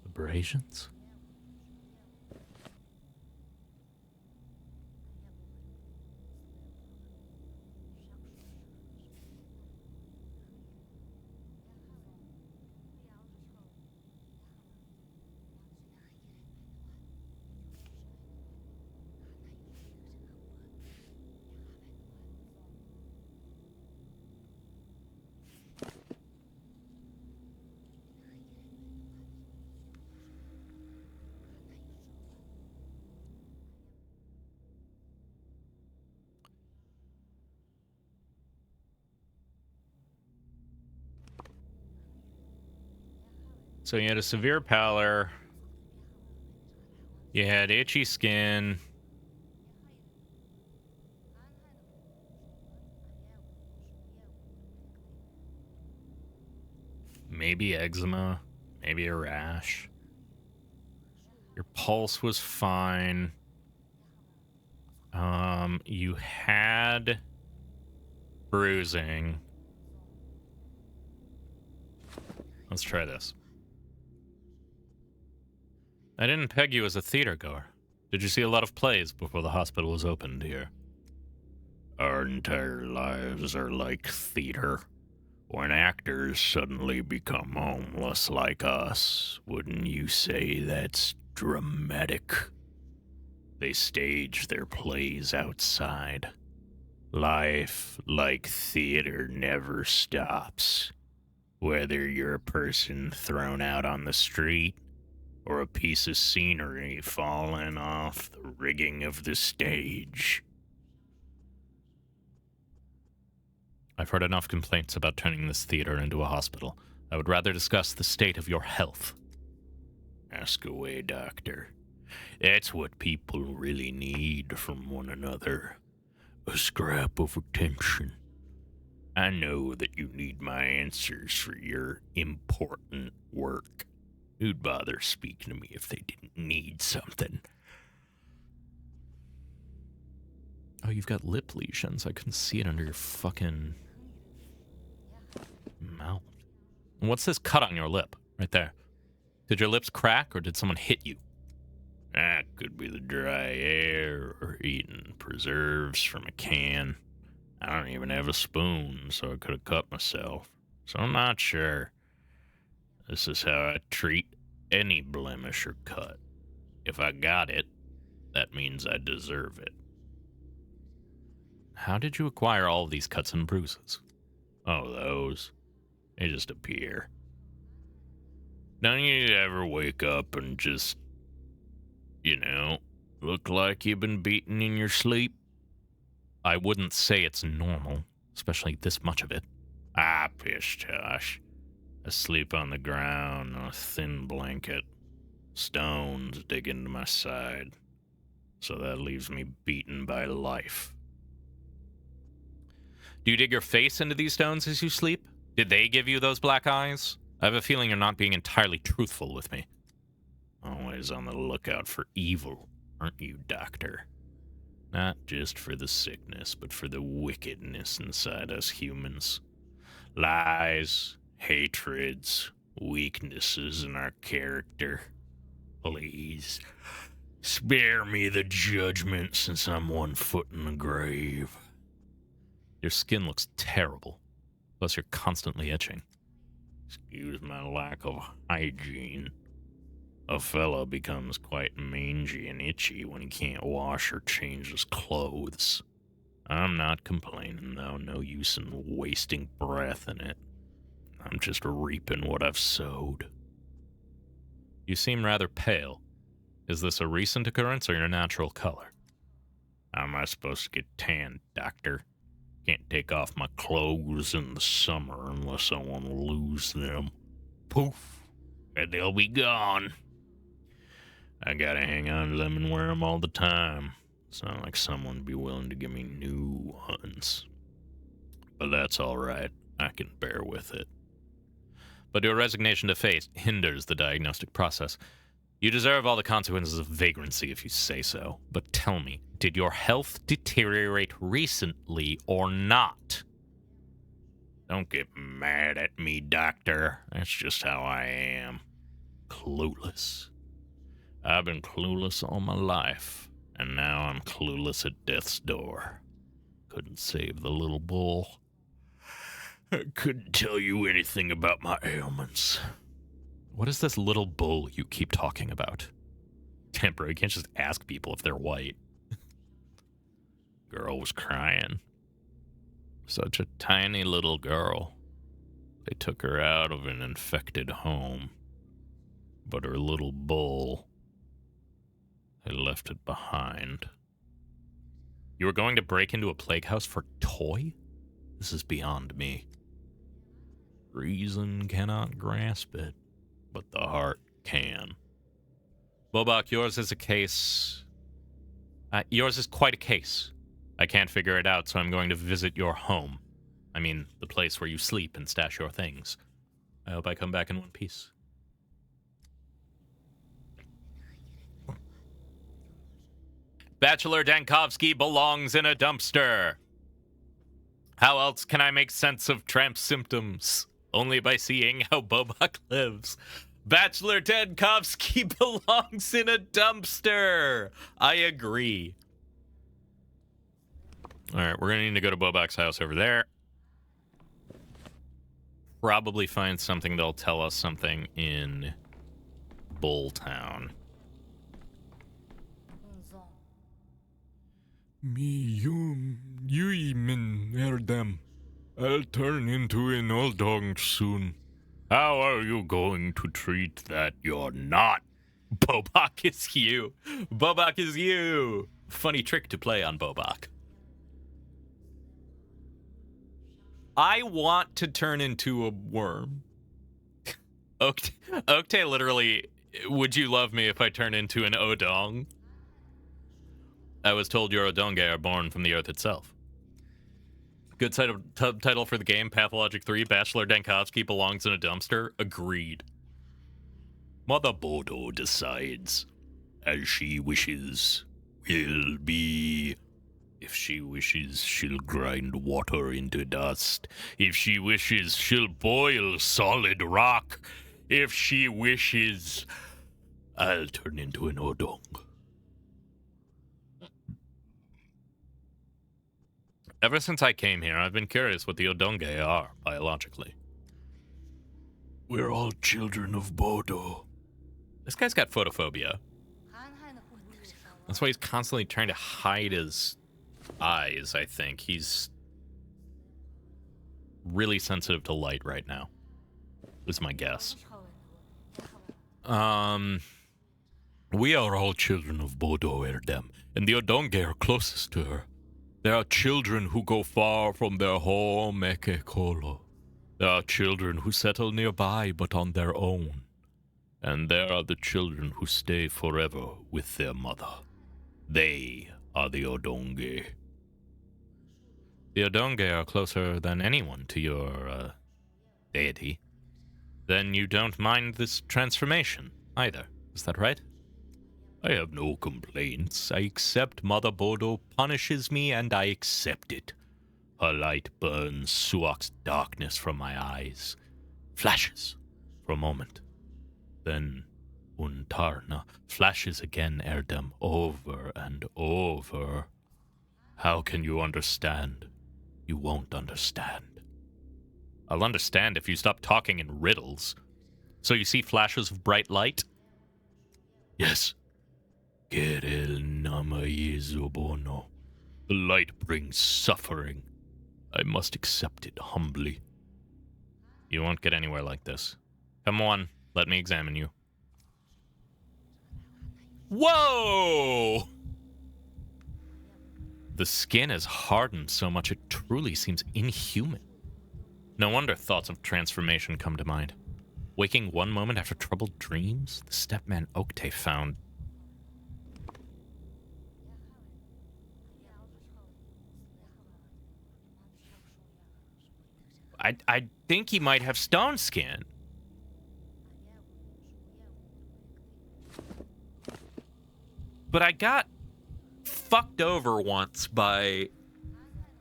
Abrasions? So you had a severe pallor. You had itchy skin. Maybe eczema. Maybe a rash. Your pulse was fine. You had bruising. Let's try this. I didn't peg you as a theater goer. Did you see a lot of plays before the hospital was opened here? Our entire lives are like theater. When actors suddenly become homeless like us, wouldn't you say that's dramatic? They stage their plays outside. Life, like theater, never stops. Whether you're a person thrown out on the street, or a piece of scenery falling off the rigging of the stage. I've heard enough complaints about turning this theater into a hospital. I would rather discuss the state of your health. Ask away, doctor. That's what people really need from one another. A scrap of attention. I know that you need my answers for your important work. Who'd bother speaking to me if they didn't need something? Oh, you've got lip lesions. I couldn't see it under your fucking mouth. And what's this cut on your lip? Right there. Did your lips crack or did someone hit you? That could be the dry air or eating preserves from a can. I don't even have a spoon, so I could have cut myself. So I'm not sure. This is how I treat any blemish or cut. If I got it, that means I deserve it. How did you acquire all of these cuts and bruises? Oh, those. They just appear. Don't you ever wake up and just, look like you've been beaten in your sleep? I wouldn't say it's normal, especially this much of it. Ah, pish tosh. I sleep on the ground on a thin blanket. Stones dig into my side. So that leaves me beaten by life. Do you dig your face into these stones as you sleep? Did they give you those black eyes? I have a feeling you're not being entirely truthful with me. Always on the lookout for evil, aren't you, Doctor? Not just for the sickness, but for the wickedness inside us humans. Lies, hatreds, weaknesses in our character. Please, spare me the judgment since I'm 1 foot in the grave. Your skin looks terrible. Plus, you're constantly itching. Excuse my lack of hygiene. A fella becomes quite mangy and itchy when he can't wash or change his clothes. I'm not complaining, though. No use in wasting breath in it. I'm just reaping what I've sowed. You seem rather pale. Is this a recent occurrence or your natural color? How am I supposed to get tan, doctor? Can't take off my clothes in the summer unless I want to lose them. Poof, and they'll be gone. I gotta hang on to them and wear them all the time. It's not like someone would be willing to give me new ones. But that's alright. I can bear with it. But your resignation to fate hinders the diagnostic process. You deserve all the consequences of vagrancy if you say so. But tell me, did your health deteriorate recently or not? Don't get mad at me, doctor. That's just how I am. Clueless. I've been clueless all my life, and now I'm clueless at death's door. Couldn't save the little bull. I couldn't tell you anything about my ailments. What is this little bull you keep talking about? Temper, you can't just ask people if they're white. Girl was crying. Such a tiny little girl. They took her out of an infected home. But her little bull, they left it behind. You were going to break into a plague house for toy? This is beyond me. Reason cannot grasp it, but the heart can. Bobak, yours is a case. Yours is quite a case. I can't figure it out, so I'm going to visit your home. I mean, the place where you sleep and stash your things. I hope I come back in one piece. Bachelor Dankovsky belongs in a dumpster. How else can I make sense of Tramp's symptoms? Only by seeing how Bobak lives. Bachelor Dankovsky belongs in a dumpster. I agree. All right, we're going to need to go to Bobak's house over there. Probably find something that'll tell us something in Bulltown. Min Erdem. I'll turn into an old dog soon. How are you going to treat that you're not? Bobak is you. Bobak is you. Funny trick to play on Bobak. I want to turn into a worm. Oktay literally, would you love me if I turn into an Odong? I was told your Odonge are born from the earth itself. Good title for the game, Pathologic 3, Bachelor Dankovsky belongs in a dumpster. Agreed. Mother Bodo decides. As she wishes, will be. If she wishes, she'll grind water into dust. If she wishes, she'll boil solid rock. If she wishes, I'll turn into an Odong. Ever since I came here, I've been curious what the Odonge are, biologically. We're all children of Bodo. This guy's got photophobia. That's why he's constantly trying to hide his eyes, I think. He's really sensitive to light right now, is my guess. We are all children of Bodo Erdem, and the Odonge are closest to her. There are children who go far from their home, Ekekolo. There are children who settle nearby but on their own. And there are the children who stay forever with their mother. They are the Odonge. The Odonge are closer than anyone to your, deity. Then you don't mind this transformation, either. Is that right? I have no complaints. I accept Mother Bodo punishes me, and I accept it. Her light burns Suok's darkness from my eyes. Flashes for a moment. Then Untarna flashes again, Erdem, over and over. How can you understand? You won't understand. I'll understand if you stop talking in riddles. So you see flashes of bright light? Yes. Gerel nama Yezubono. The light brings suffering. I must accept it humbly. You won't get anywhere like this. Come on, let me examine you. Whoa! The skin is hardened so much it truly seems inhuman. No wonder thoughts of transformation come to mind. Waking one moment after troubled dreams, the stepman Okte found. I think he might have stone skin. But I got fucked over once by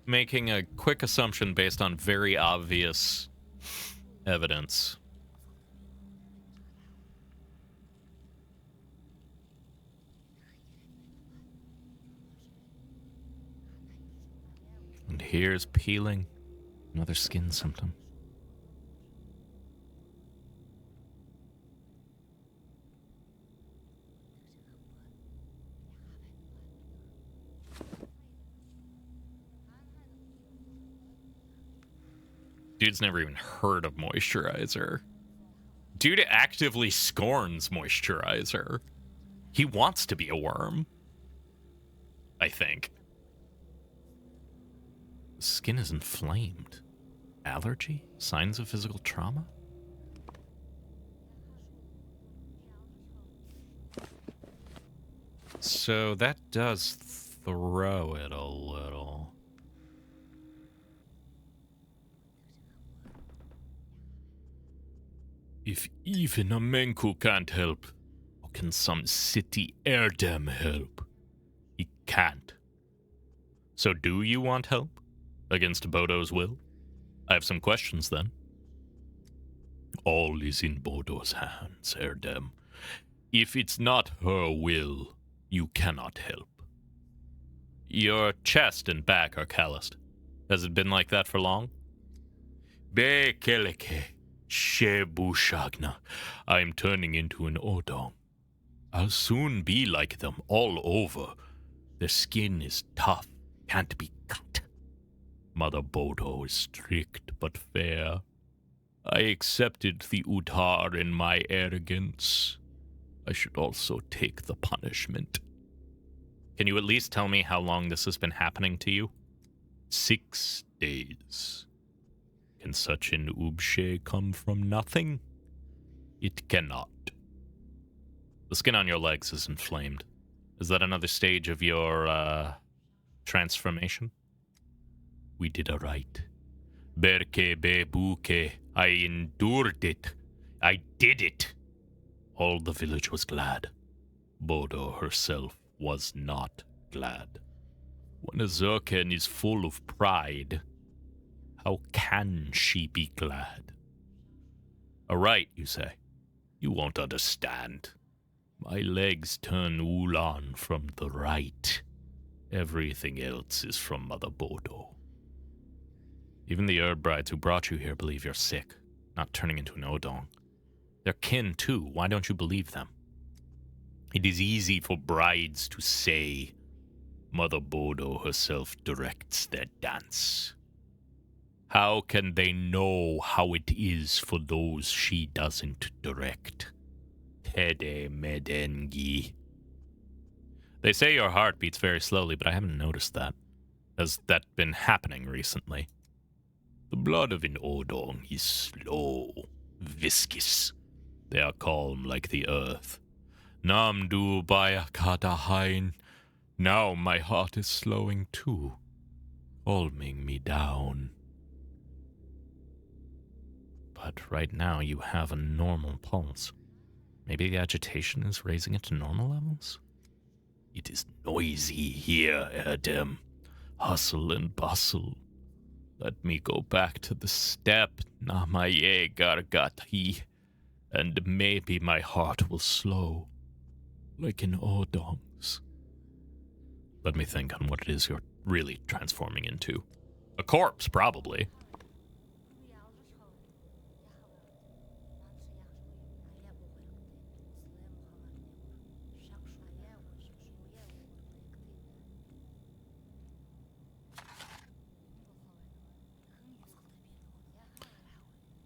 making a quick assumption based on very obvious evidence. And here's peeling. Another skin symptom. Dude's never even heard of moisturizer. Dude actively scorns moisturizer. He wants to be a worm. I think. Skin is inflamed. Allergy? Signs of physical trauma? So that does throw it a little. If even a Menku can't help, how can some city Erdem help? He can't. So do you want help? Against Bodo's will? I have some questions then. All is in Bodo's hands, Erdem. If it's not her will, you cannot help. Your chest and back are calloused. Has it been like that for long? Bekeleke, Shebushagna. I am turning into an Odong. I'll soon be like them all over. Their skin is tough, can't be cut. Mother Bodo is strict but fair. I accepted the Udar in my arrogance. I should also take the punishment. Can you at least tell me how long this has been happening to you? 6 days. Can such an Ubshe come from nothing? It cannot. The skin on your legs is inflamed. Is that another stage of your, transformation? We did aright. Berke bebuke, I endured it. I did it. All the village was glad. Bodo herself was not glad. When a Zerken is full of pride, how can she be glad? Aright, you say. You won't understand. My legs turn Ulan from the right. Everything else is from Mother Bodo. Even the herb brides who brought you here believe you're sick, not turning into an Odong. They're kin too, why don't you believe them? It is easy for brides to say. Mother Bodo herself directs their dance. How can they know how it is for those she doesn't direct? Tede Medengi. They say your heart beats very slowly, but I haven't noticed that. Has that been happening recently? The blood of an Odong is slow, viscous. They are calm like the earth. Namdu Baya Kadahain. Now my heart is slowing too, calming me down. But right now you have a normal pulse. Maybe the agitation is raising it to normal levels? It is noisy here, Erdem. Hustle and bustle. Let me go back to the steppe, Namaye Gargati. and maybe my heart will slow, like an Odong's. Let me think on what it is you're really transforming into. A corpse, probably.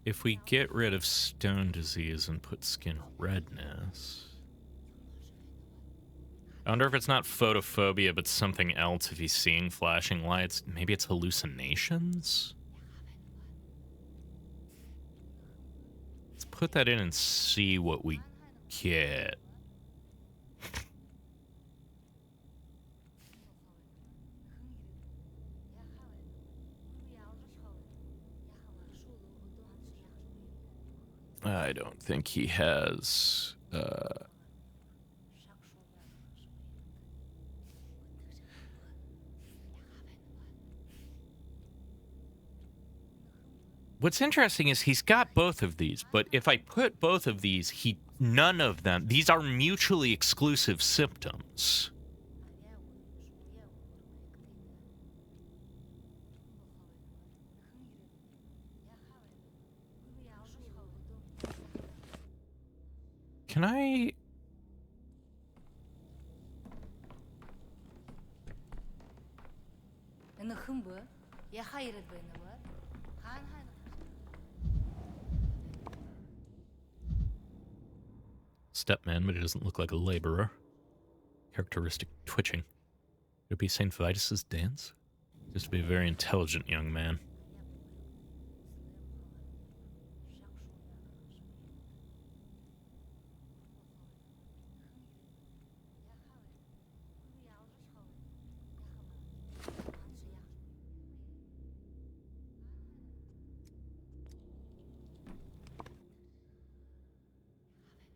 If we get rid of stone disease and put skin redness... I wonder if it's not photophobia, but something else if he's seeing flashing lights. Maybe it's hallucinations? Let's put that in and see what we get. I don't think he has... What's interesting is he's got both of these, but if I put both of these, none of them, these are mutually exclusive symptoms. Can I... Stepman, but he doesn't look like a laborer. Characteristic twitching. Could it be St. Vitus's dance? Just to be a very intelligent young man.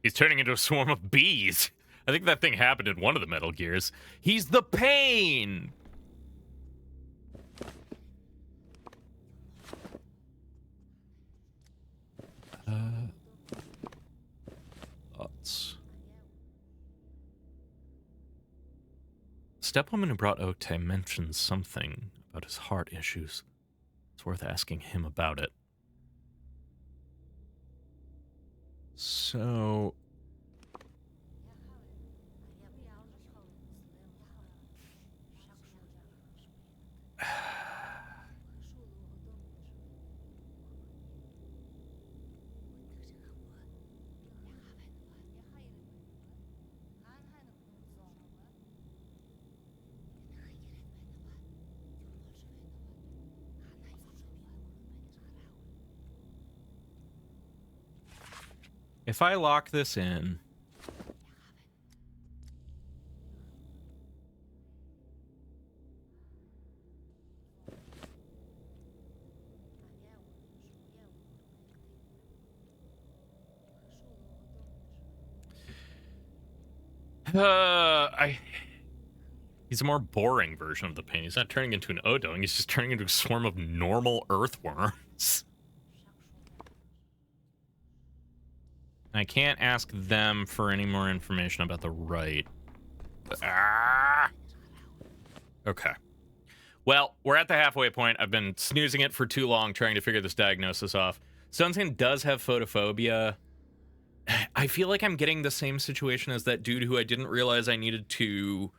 He's turning into a swarm of bees. I think that thing happened in one of the Metal Gears. He's the pain! Thoughts. Stepwoman who brought Ote mentioned something about his heart issues. It's worth asking him about it. So... if I lock this in... He's a more boring version of the pain. He's not turning into an Odong, he's just turning into a swarm of normal earthworms. I can't ask them for any more information about the right. Ah! Okay. Well, we're at the halfway point. I've been snoozing it for too long trying to figure this diagnosis off. Stoneskin does have photophobia. I feel like I'm getting the same situation as that dude who I didn't realize I needed to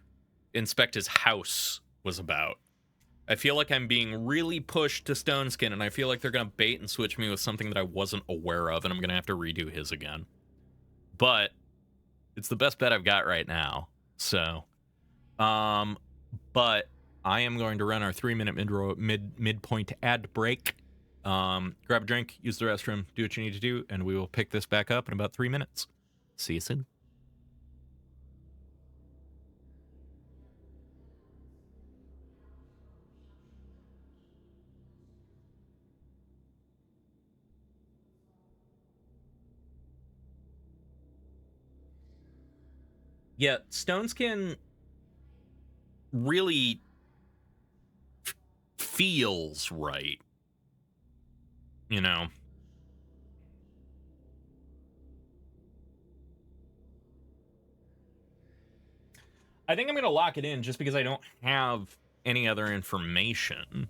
inspect his house was about. I feel like I'm being really pushed to Stoneskin, and I feel like they're going to bait and switch me with something that I wasn't aware of, and I'm going to have to redo his again. But it's the best bet I've got right now. So, but I am going to run our 3-minute midpoint ad break. Grab a drink, use the restroom, do what you need to do, and we will pick this back up in about 3 minutes. See you soon. Yeah, Stoneskin really feels right. You know? I think I'm going to lock it in just because I don't have any other information.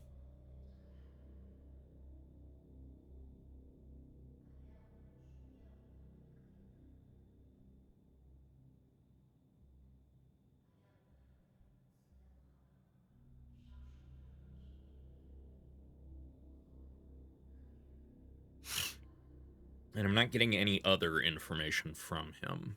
And I'm not getting any other information from him.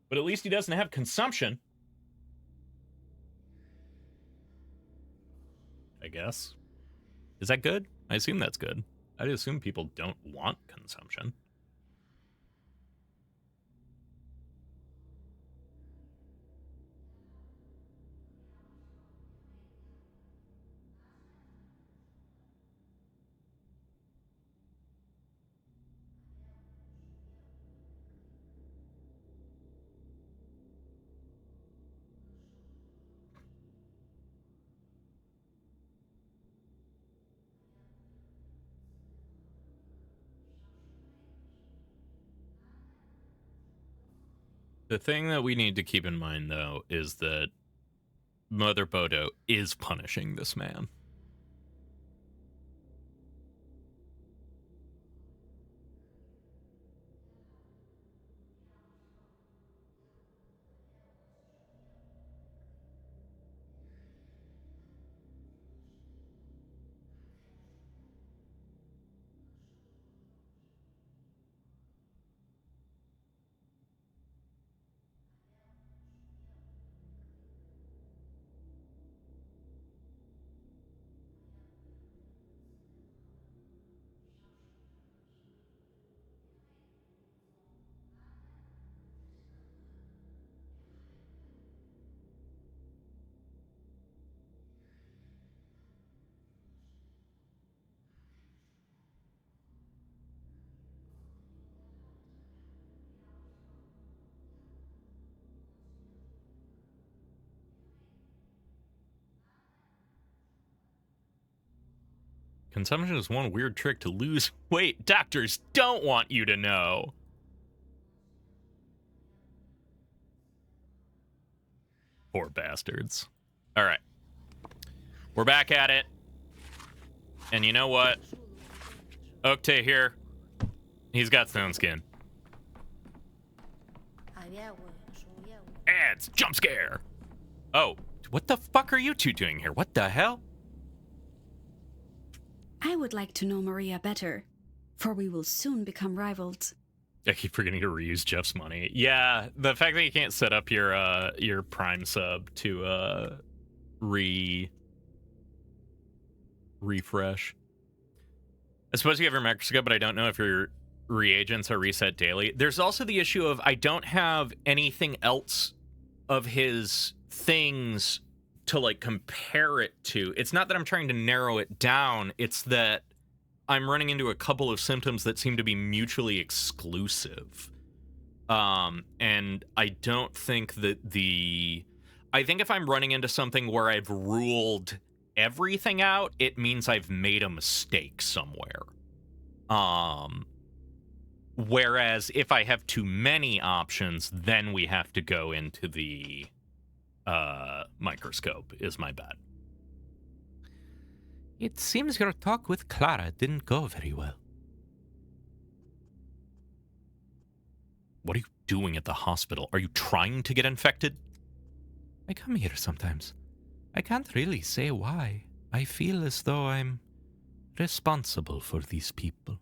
But at least he doesn't have consumption. I guess. Is that good? I assume that's good. I assume people don't want consumption. The thing that we need to keep in mind, though, is that Mother Bodo is punishing this man. Consumption is one weird trick to lose. Wait, doctors don't want you to know. Poor bastards. All right. We're back at it. And you know what? Octay here. He's got stone skin. Ads! Jump scare! Oh, what the fuck are you two doing here? What the hell? I would like to know Maria better, for we will soon become rivals. I keep forgetting to reuse Jeff's money. Yeah, the fact that you can't set up your Prime sub to refresh. I suppose you have your microscope, but I don't know if your reagents are reset daily. There's also the issue of I don't have anything else of his things to like compare it to. It's not that I'm trying to narrow it down, it's that I'm running into a couple of symptoms that seem to be mutually exclusive. And I don't think that I think if I'm running into something where I've ruled everything out, it means I've made a mistake somewhere. Whereas if I have too many options, then we have to go into the microscope, is my bet. It seems your talk with Clara didn't go very well. What are you doing at the hospital? Are you trying to get infected? I come here sometimes. I can't really say why. I feel as though I'm responsible for these people,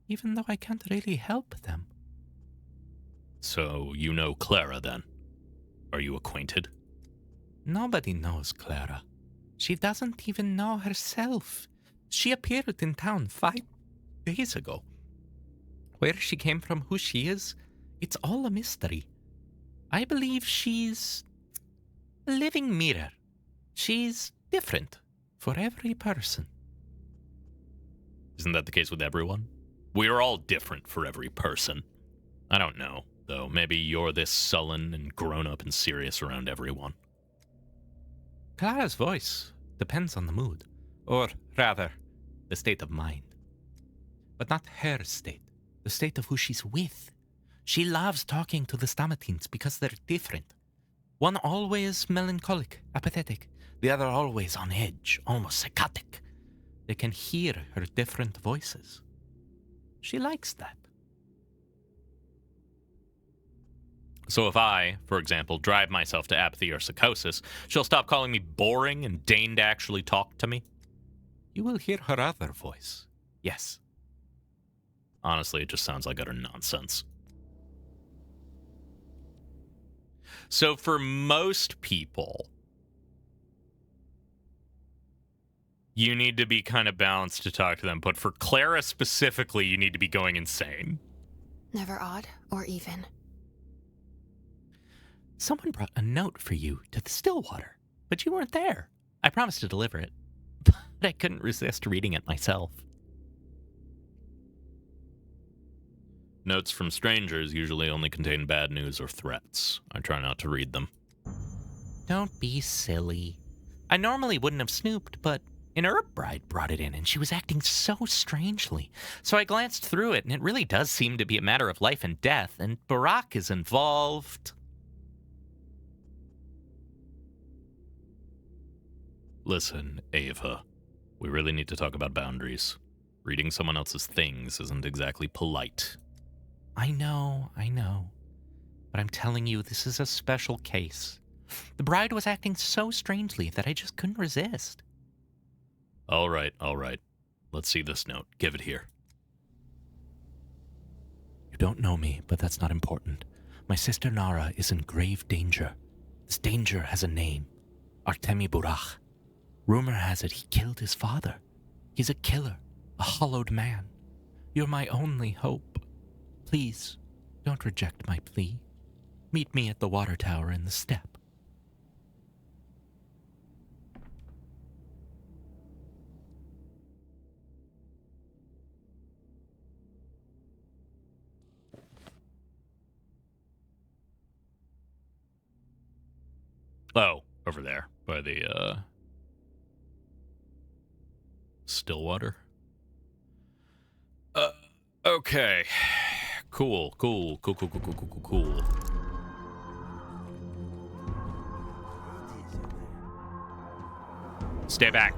even though I can't really help them. So you know Clara, then? Are you acquainted? Nobody knows Clara. She doesn't even know herself. She appeared in town 5 days ago. Where she came from, who she is, it's all a mystery. I believe she's a living mirror. She's different for every person. Isn't that the case with everyone? We are all different for every person. I don't know, though. Maybe you're this sullen and grown up and serious around everyone. Clara's voice. Depends on the mood. Or rather, the state of mind. But not her state. The state of who she's with. She loves talking to the Stamatines because they're different. One always melancholic, apathetic. The other always on edge, almost psychotic. They can hear her different voices. She likes that. So if I, for example, drive myself to apathy or psychosis, she'll stop calling me boring and deign to actually talk to me? You will hear her other voice. Yes. Honestly, it just sounds like utter nonsense. So for most people, you need to be kind of balanced to talk to them. But for Clara specifically, you need to be going insane. Never odd or even. Someone brought a note for you to the Stillwater, but you weren't there. I promised to deliver it, but I couldn't resist reading it myself. Notes from strangers usually only contain bad news or threats. I try not to read them. Don't be silly. I normally wouldn't have snooped, but an herb bride brought it in, and she was acting so strangely. So I glanced through it, and it really does seem to be a matter of life and death, and Barack is involved. Listen, Ava. We really need to talk about boundaries. Reading someone else's things isn't exactly polite. I know. But I'm telling you, this is a special case. The bride was acting so strangely that I just couldn't resist. All right. Let's see this note. Give it here. You don't know me, but that's not important. My sister Nara is in grave danger. This danger has a name. Artemi Burakh. Rumor has it he killed his father. He's a killer, a hollowed man. You're my only hope. Please, don't reject my plea. Meet me at the water tower in the steppe. Oh, over there by the Stillwater. Okay. Cool. Stay back.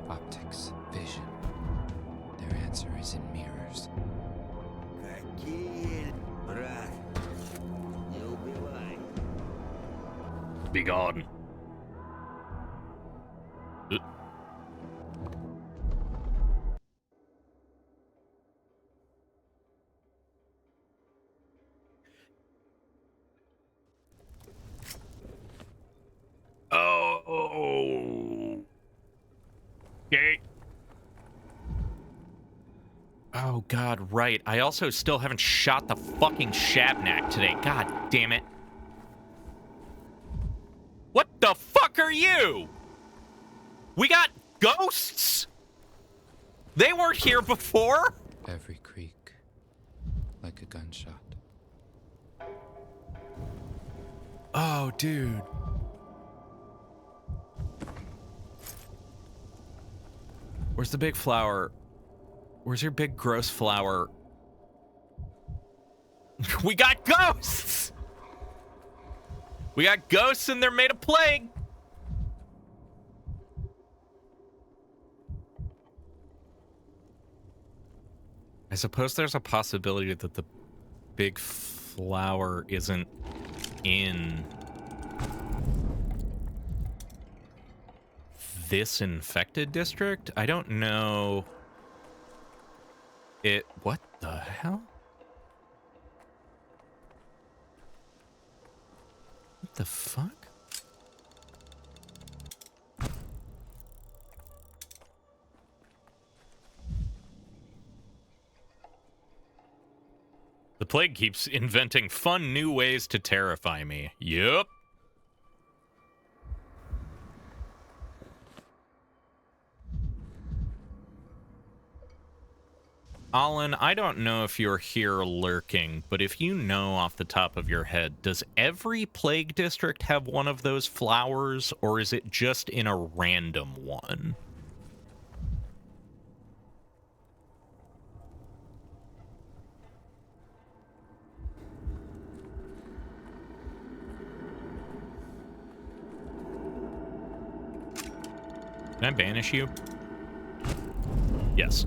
Optics, vision. Their answer is in mirrors. Be gone. Oh. Okay. Oh, God, right. I also still haven't shot the fucking Shabnak today. God damn it. What the fuck are you? We got ghosts? They weren't here before? Every creak, like a gunshot. Oh, dude. Where's the big flower? Where's your big gross flower? We got ghosts! We got ghosts and they're made of plague! I suppose there's a possibility that the big flower isn't in this infected district? I don't know. What the hell? What the fuck? The plague keeps inventing fun new ways to terrify me. Yup. Alan, I don't know if you're here lurking, but if you know off the top of your head, does every plague district have one of those flowers, or is it just in a random one? Can I banish you? Yes.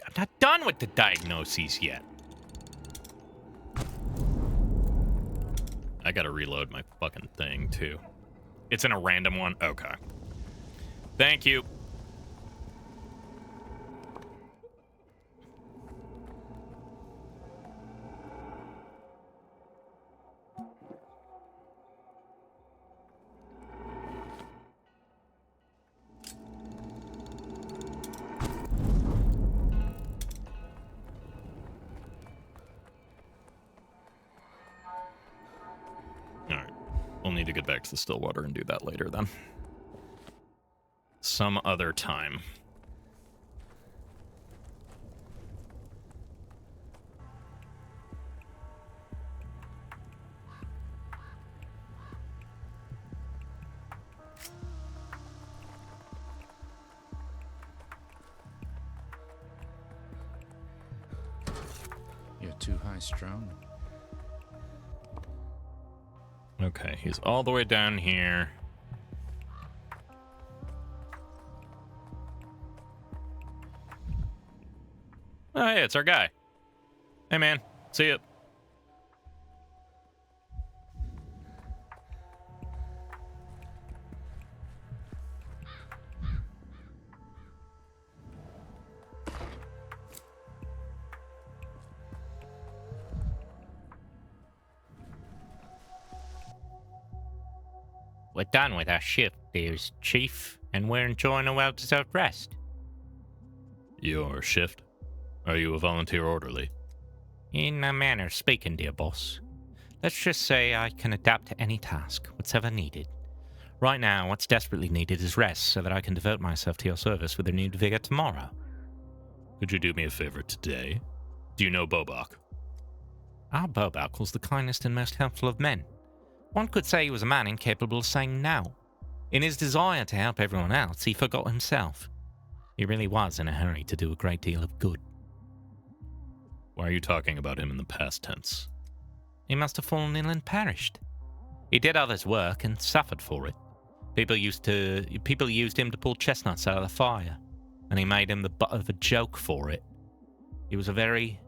I'm not done with the diagnoses yet. I gotta reload my fucking thing, too. It's in a random one? Okay. Thank you. We'll need to get back to the Stillwater and do that later, then. Some other time. You're too high-strung. Okay, he's all the way down here. Oh, hey, it's our guy. Hey, man. See ya. We're done with our shift, dears Chief, and we're enjoying a well-deserved rest. Your shift? Are you a volunteer orderly? In a manner of speaking, dear boss. Let's just say I can adapt to any task, whatever needed. Right now, what's desperately needed is rest, so that I can devote myself to your service with renewed vigor tomorrow. Could you do me a favor today? Do you know Bobak? Our Bobak was the kindest and most helpful of men. One could say he was a man incapable of saying no. In his desire to help everyone else, he forgot himself. He really was in a hurry to do a great deal of good. Why are you talking about him in the past tense? He must have fallen ill and perished. He did others' work and suffered for it. People used him to pull chestnuts out of the fire, and he made him the butt of a joke for it. He was a very,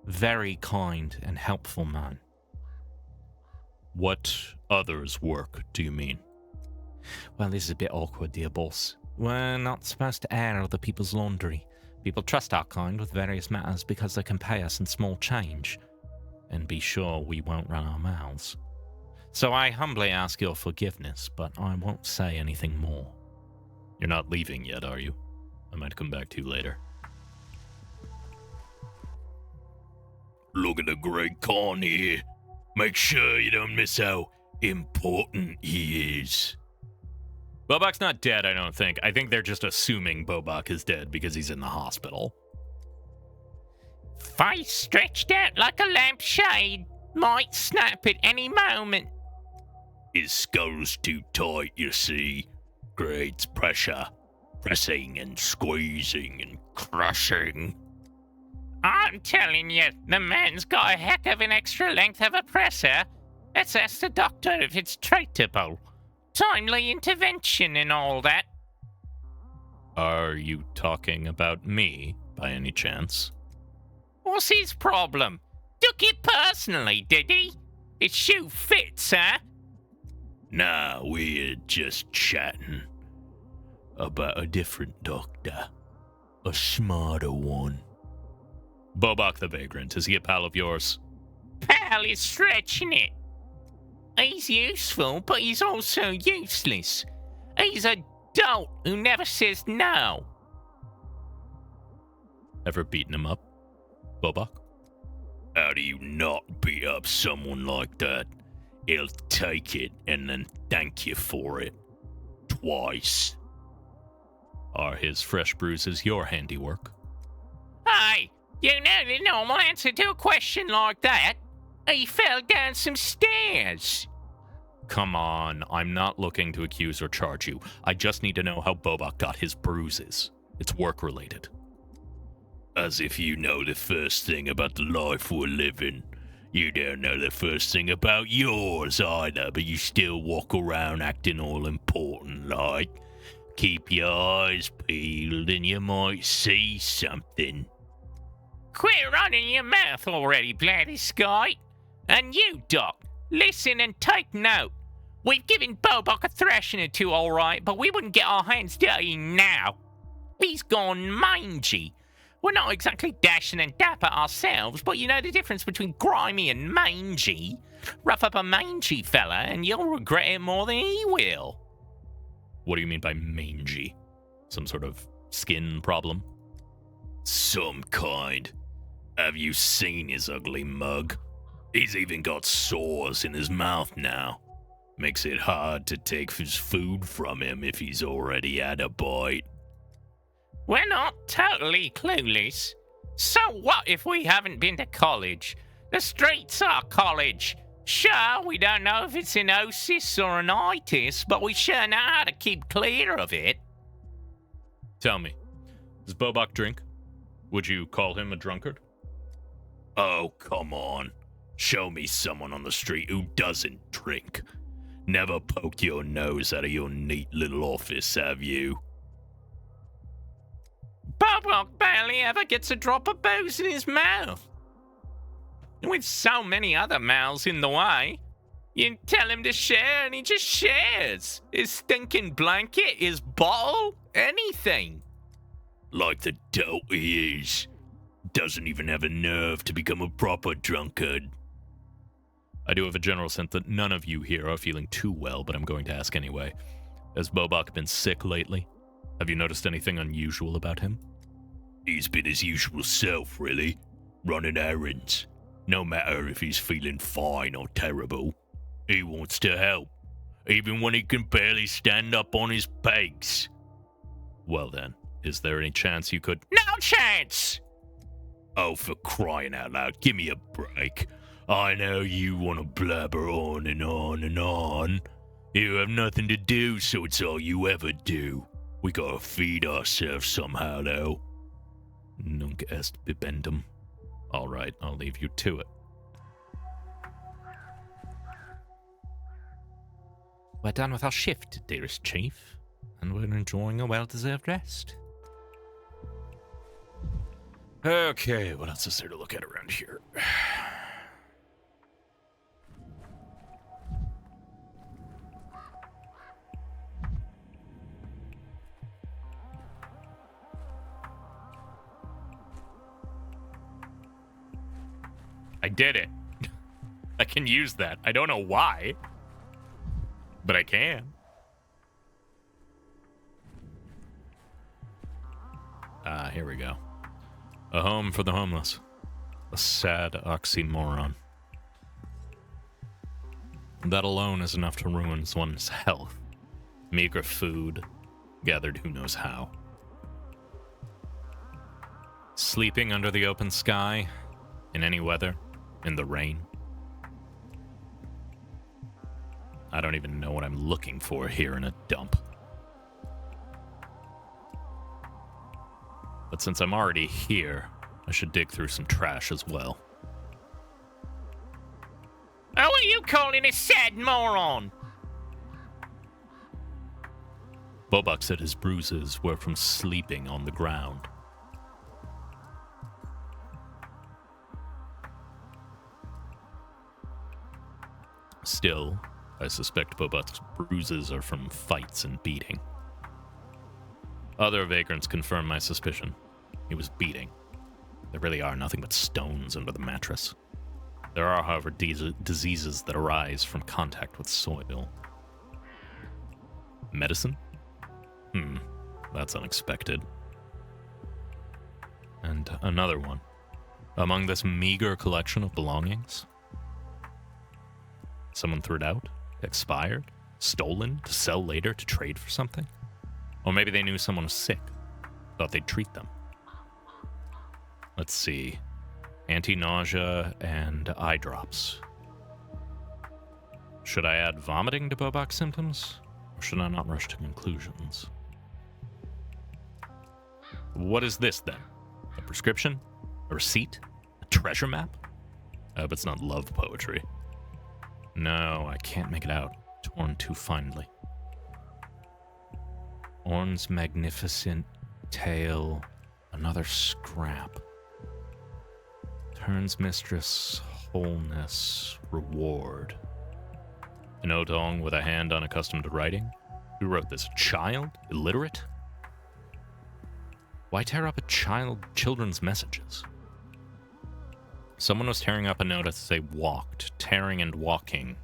very kind and helpful man. What others' work do you mean? Well, this is a bit awkward, dear boss. We're not supposed to air other people's laundry. People trust our kind with various matters because they can pay us in small change. And be sure we won't run our mouths. So I humbly ask your forgiveness, but I won't say anything more. You're not leaving yet, are you? I might come back to you later. Look at the great Khan here. Make sure you don't miss how important he is. Bobak's not dead, I don't think. I think they're just assuming Bobak is dead because he's in the hospital. Face stretched out like a lampshade. Might snap at any moment. His skull's too tight, you see. Creates pressure. Pressing and squeezing and crushing. I'm telling you, the man's got a heck of an extra length of a presser. Let's ask the doctor if it's treatable. Timely intervention and all that. Are you talking about me, by any chance? What's his problem? Took it personally, did he? His shoe fits, huh? Nah, we're just chatting. About a different doctor. A smarter one. Bobak the Vagrant, is he a pal of yours? Pal is stretching it. He's useful, but he's also useless. He's a dolt who never says no. Ever beaten him up, Bobak? How do you not beat up someone like that? He'll take it and then thank you for it. Twice. Are his fresh bruises your handiwork? Hey, you know the normal answer to a question like that. He fell down some stairs. Come on, I'm not looking to accuse or charge you. I just need to know how Bobak got his bruises. It's work-related. As if you know the first thing about the life we're living. You don't know the first thing about yours either, but you still walk around acting all important like. Keep your eyes peeled and you might see something. Quit running your mouth already, Bloody Sky. And you, Doc, listen and take note. We've given Bobak a thrashing or two, all right, but we wouldn't get our hands dirty now. He's gone mangy. We're not exactly dashing and dapper ourselves, but you know the difference between grimy and mangy. Rough up a mangy fella, and you'll regret it more than he will. What do you mean by mangy? Some sort of skin problem? Some kind. Have you seen his ugly mug? He's even got sores in his mouth now. Makes it hard to take his food from him if he's already had a bite. We're not totally clueless. So what if we haven't been to college? The streets are college. Sure, we don't know if it's an osis or an itis, but we sure know how to keep clear of it. Tell me, does Bobak drink? Would you call him a drunkard? Oh, come on. Show me someone on the street who doesn't drink. Never poked your nose out of your neat little office, have you? Bobak barely ever gets a drop of booze in his mouth. With so many other mouths in the way, you tell him to share and he just shares. His stinking blanket, his bottle, anything. Like the dolt he is. Doesn't even have a nerve to become a proper drunkard. I do have a general sense that none of you here are feeling too well, but I'm going to ask anyway. Has Bobak been sick lately? Have you noticed anything unusual about him? He's been his usual self, really. Running errands. No matter if he's feeling fine or terrible. He wants to help. Even when he can barely stand up on his pegs. Well then, is there any chance you could— No chance! Oh, for crying out loud, give me a break. I know you want to blabber on and on and on. You have nothing to do, so it's all you ever do. We gotta feed ourselves somehow, though. Nunc est bibendum. All right, I'll leave you to it. We're done with our shift, dearest chief, and we're enjoying a well-deserved rest. Okay, what else is there to look at around here? I did it. I can use that. I don't know why, but I can. Here we go. A home for the homeless. A sad oxymoron. That alone is enough to ruin one's health. Meager food, gathered who knows how. Sleeping under the open sky, in any weather, in the rain. I don't even know what I'm looking for here in a dump. But since I'm already here, I should dig through some trash as well. Who are you calling a sad moron? Bobak said his bruises were from sleeping on the ground. Still, I suspect Bobak's bruises are from fights and beating. Other vagrants confirm my suspicion. He was beating. There really are nothing but stones under the mattress. There are, however, diseases that arise from contact with soil. Medicine? That's unexpected. And another one. among this meager collection of belongings? Someone threw it out, expired, stolen to sell later to trade for something? Or maybe they knew someone was sick, thought they'd treat them. Let's see. Anti-nausea and eye drops. Should I add vomiting to Bobak's symptoms? Or should I not rush to conclusions? What is this, then? A prescription? A receipt? A treasure map? I hope it's not love poetry. No, I can't make it out. Torn too finely. Orn's magnificent tail. Another scrap. Turns mistress, wholeness, reward. An Odong with a hand unaccustomed to writing? Who wrote this? A child? Illiterate? Why tear up children's messages? Someone was tearing up a note as they walked, tearing and walking.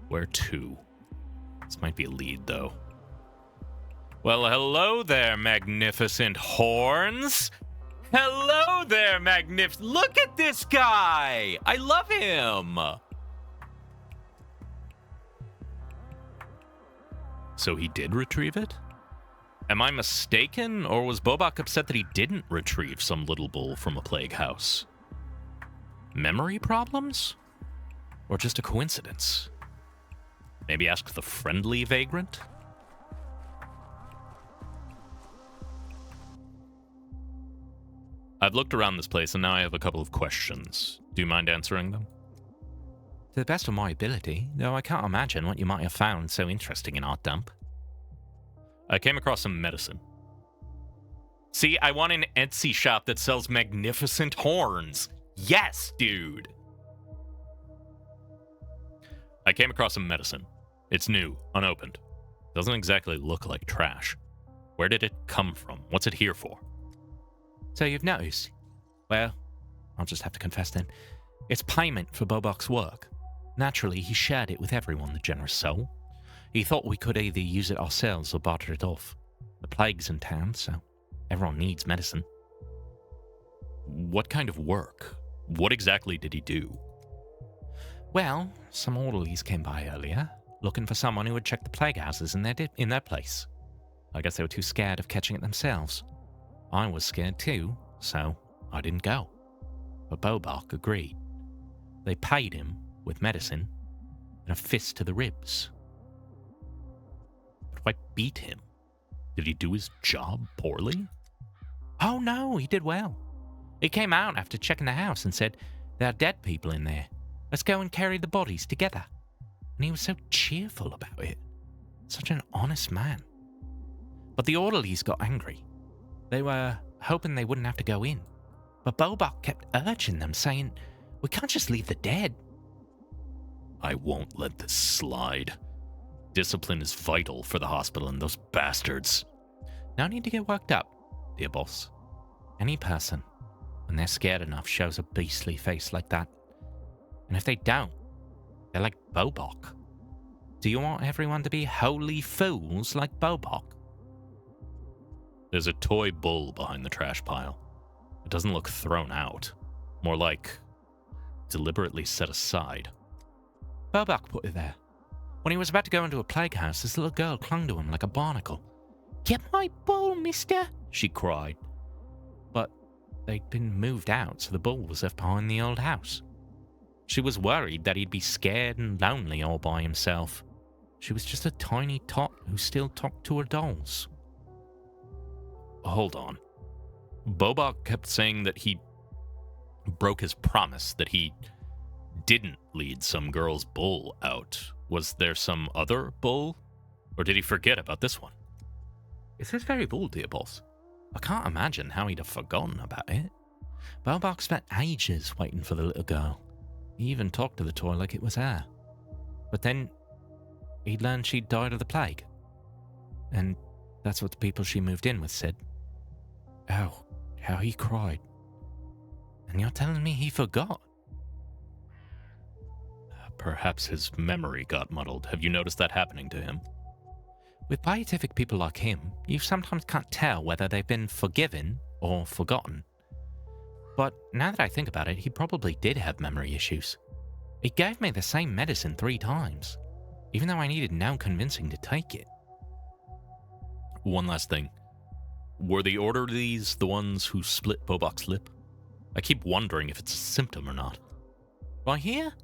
Where to? This might be a lead, though. Well, hello there, magnificent horns! Hello there, Look at this guy! I love him! So he did retrieve it? Am I mistaken, or was Bobak upset that he didn't retrieve some little bull from a plague house? Memory problems? Or just a coincidence? Maybe ask the friendly vagrant? I've looked around this place and now I have a couple of questions. Do you mind answering them? To the best of my ability, though I can't imagine what you might have found so interesting in our dump. I came across some medicine. See, I want an Etsy shop that sells magnificent horns. Yes, dude! I came across some medicine. It's new, unopened. Doesn't exactly look like trash. Where did it come from? What's it here for? So you've noticed? Well, I'll just have to confess then. It's payment for Bobak's work. Naturally, he shared it with everyone, the generous soul. He thought we could either use it ourselves or barter it off. The plague's in town, so everyone needs medicine. What kind of work? What exactly did he do? Well, some orderlies came by earlier, looking for someone who would check the plague houses in their place. I guess they were too scared of catching it themselves. I was scared too, so I didn't go. But Bobak agreed. They paid him with medicine and a fist to the ribs. But why beat him? Did he do his job poorly? Oh no, he did well. He came out after checking the house and said, "There are dead people in there. Let's go and carry the bodies together." And he was so cheerful about it. Such an honest man. But the orderlies got angry. They were hoping they wouldn't have to go in. But Bobak kept urging them, saying, "We can't just leave the dead." I won't let this slide. Discipline is vital for the hospital and those bastards. No need to get worked up, dear boss. Any person, when they're scared enough, shows a beastly face like that. And if they don't, they're like Bobak. Do you want everyone to be holy fools like Bobak? There's a toy bull behind the trash pile. It doesn't look thrown out. More like deliberately set aside. Bobak put it there. When he was about to go into a plague house, this little girl clung to him like a barnacle. "Get my bull, mister," she cried. But they'd been moved out, so the bull was left behind the old house. She was worried that he'd be scared and lonely all by himself. She was just a tiny tot who still talked to her dolls. Hold on. Bobak kept saying that he broke his promise, that he didn't lead some girl's bull out. Was there some other bull? Or did he forget about this one? It's his very bull, dear boss. I can't imagine how he'd have forgotten about it. Bobak spent ages waiting for the little girl. He even talked to the toy like it was her. But then he'd learned she'd died of the plague. And that's what the people she moved in with said. Oh, how he cried. And you're telling me he forgot? Perhaps his memory got muddled. Have you noticed that happening to him? With beatific people like him, you sometimes can't tell whether they've been forgiven or forgotten. But now that I think about it, he probably did have memory issues. He gave me the same medicine 3 times, even though I needed no convincing to take it. One last thing. Were the orderlies the ones who split Bobok's lip? I keep wondering if it's a symptom or not. Why here?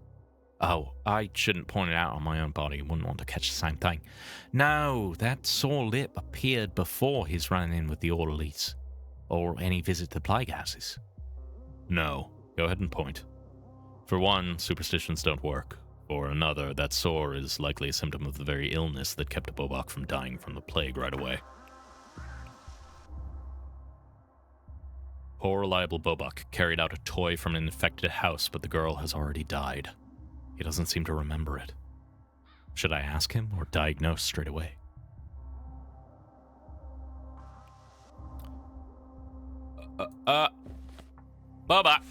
Oh, I shouldn't point it out on my own body. Wouldn't want to catch the same thing. No, that sore lip appeared before his running in with the orderlies, or any visit to the plague houses. No. Go ahead and point. For one, superstitions don't work. For another, that sore is likely a symptom of the very illness that kept Bobok from dying from the plague right away. Poor reliable Bobok carried out a toy from an infected house, but the girl has already died. He doesn't seem to remember it. Should I ask him or diagnose straight away? Bobok!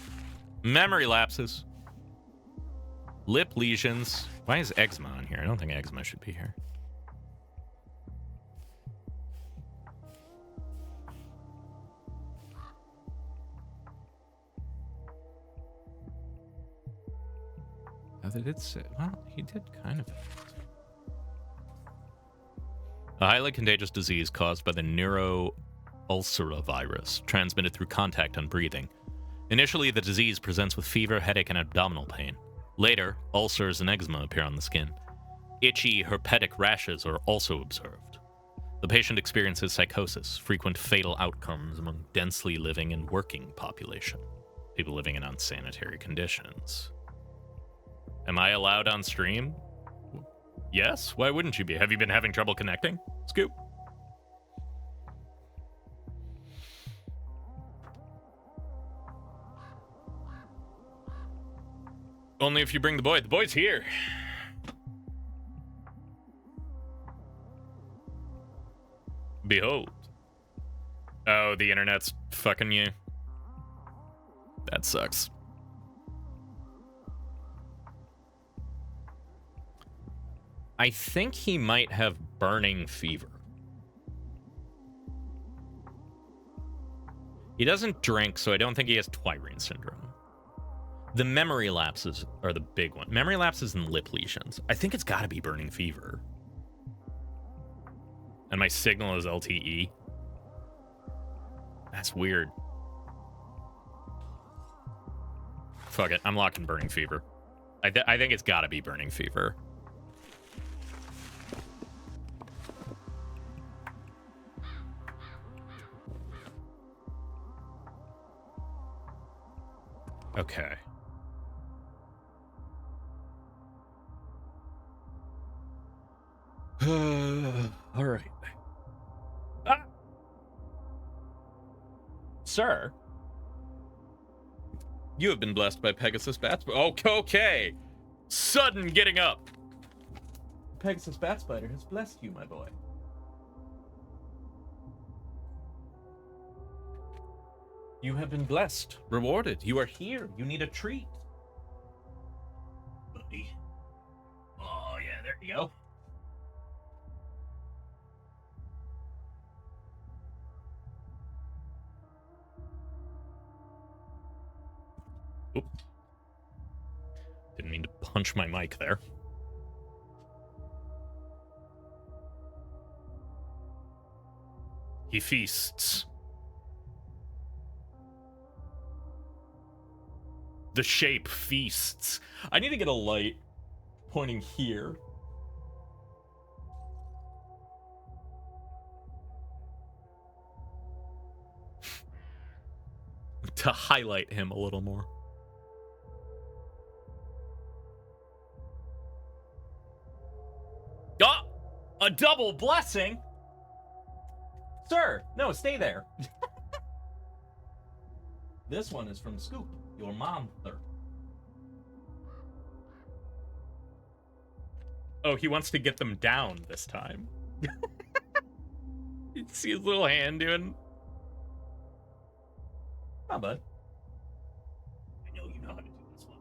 Memory lapses. Lip lesions. Why is eczema on here? I don't think eczema should be here. Oh, they did say, well, he did kind of. A highly contagious disease caused by the neuroulcera virus, transmitted through contact and breathing. Initially, the disease presents with fever, headache, and abdominal pain. Later, ulcers and eczema appear on the skin. Itchy, herpetic rashes are also observed. The patient experiences psychosis, frequent fatal outcomes among densely living and working population, people living in unsanitary conditions. Am I allowed on stream? Yes? Why wouldn't you be? Have you been having trouble connecting? Scoop. Only if you bring the boy. The boy's here. Behold. Oh, the internet's fucking you. That sucks. I think he might have burning fever. He doesn't drink, so I don't think he has Twirine syndrome. The memory lapses are the big one. Memory lapses and lip lesions. I think it's gotta be burning fever. And my signal is LTE. That's weird. Fuck it, I'm locking burning fever. I think it's gotta be burning fever. Okay. All right. Ah! Sir, you have been blessed by Pegasus Bat. Okay. Sudden getting up. Pegasus Bat Spider has blessed you, my boy. You have been blessed, rewarded. You are here. You need a treat. Buddy. Oh, yeah, there you go. Oop. Didn't mean to punch my mic there. He feasts. The shape feasts. I need to get a light pointing here. To highlight him a little more. Ah! A double blessing? Sir, no, stay there. This one is from Scoop, your mom. Oh, he wants to get them down this time. You see his little hand doing... Come on, bud. I know you know how to do this one.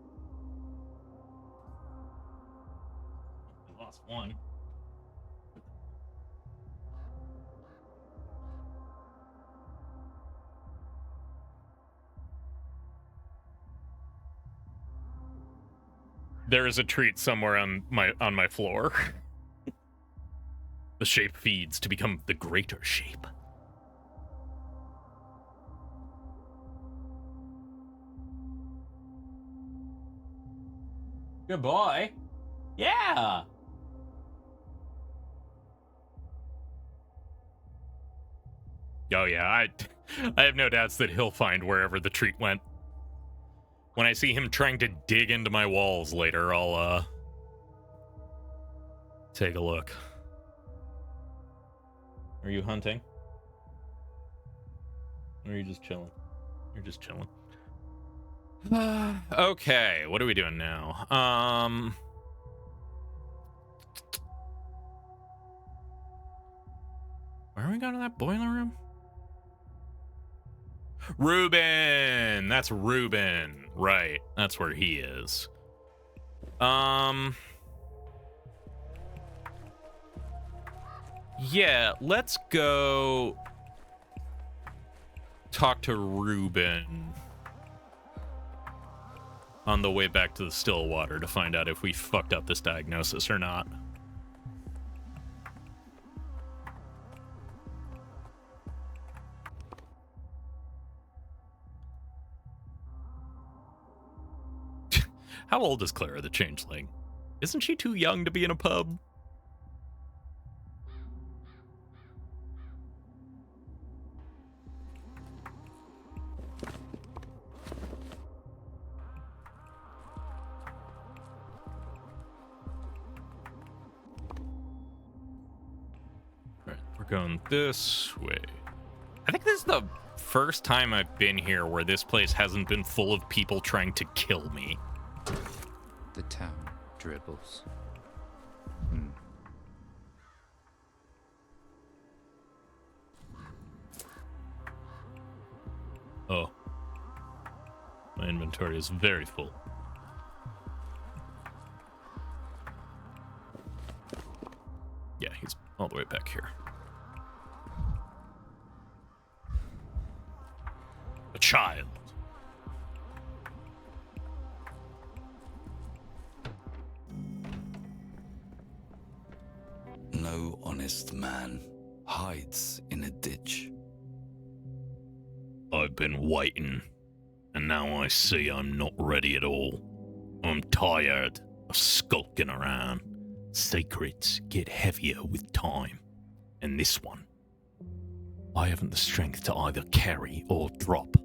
I lost one. There is a treat somewhere on my floor. The shape feeds to become the greater shape. Good boy. Yeah. Oh yeah, I have no doubts that he'll find wherever the treat went. When I see him trying to dig into my walls later, I'll take a look. Are you hunting? Or are you just chilling? You're just chilling. Okay, what are we doing now? Where are we going to that boiler room? Ruben! That's Ruben. Right, that's where he is. Yeah, let's go talk to Ruben on the way back to the Stillwater to find out if we fucked up this diagnosis or not. How old is Clara the Changeling? Isn't she too young to be in a pub? Alright, we're going this way. I think this is the first time I've been here where this place hasn't been full of people trying to kill me. The town dribbles. Oh. My inventory is very full. Yeah, he's all the way back here. A child. No honest man hides in a ditch. I've been waiting, and now I see I'm not ready at all. I'm tired of skulking around. Secrets get heavier with time, and this one, I haven't the strength to either carry or drop.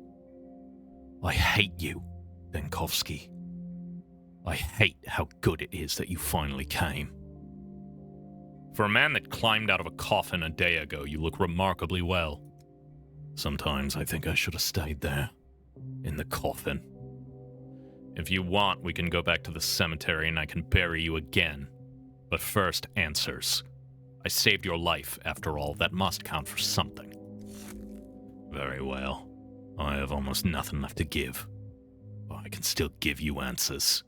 I hate you, Denkovsky. I hate how good it is that you finally came. For a man that climbed out of a coffin a day ago, you look remarkably well. Sometimes I think I should have stayed there, in the coffin. If you want, we can go back to the cemetery and I can bury you again. But first, answers. I saved your life, after all. That must count for something. Very well. I have almost nothing left to give. But I can still give you answers.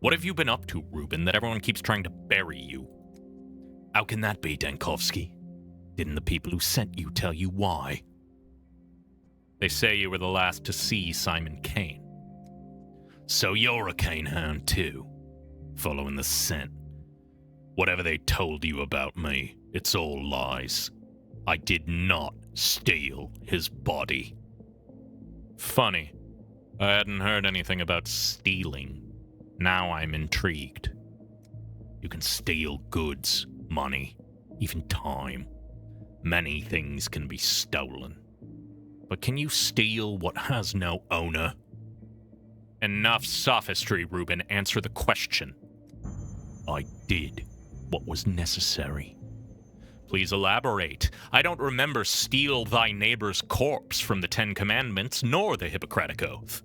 What have you been up to, Ruben, that everyone keeps trying to bury you? How can that be, Denkovsky? Didn't the people who sent you tell you why? They say you were the last to see Simon Kane. So you're a Kane hound too, following the scent. Whatever they told you about me, it's all lies. I did not steal his body. Funny. I hadn't heard anything about stealing. Now I'm intrigued. You can steal goods, money, even time. Many things can be stolen. But can you steal what has no owner? Enough sophistry, Ruben. Answer the question. I did what was necessary. Please elaborate. I don't remember steal thy neighbor's corpse from the 10 Commandments, nor the Hippocratic Oath.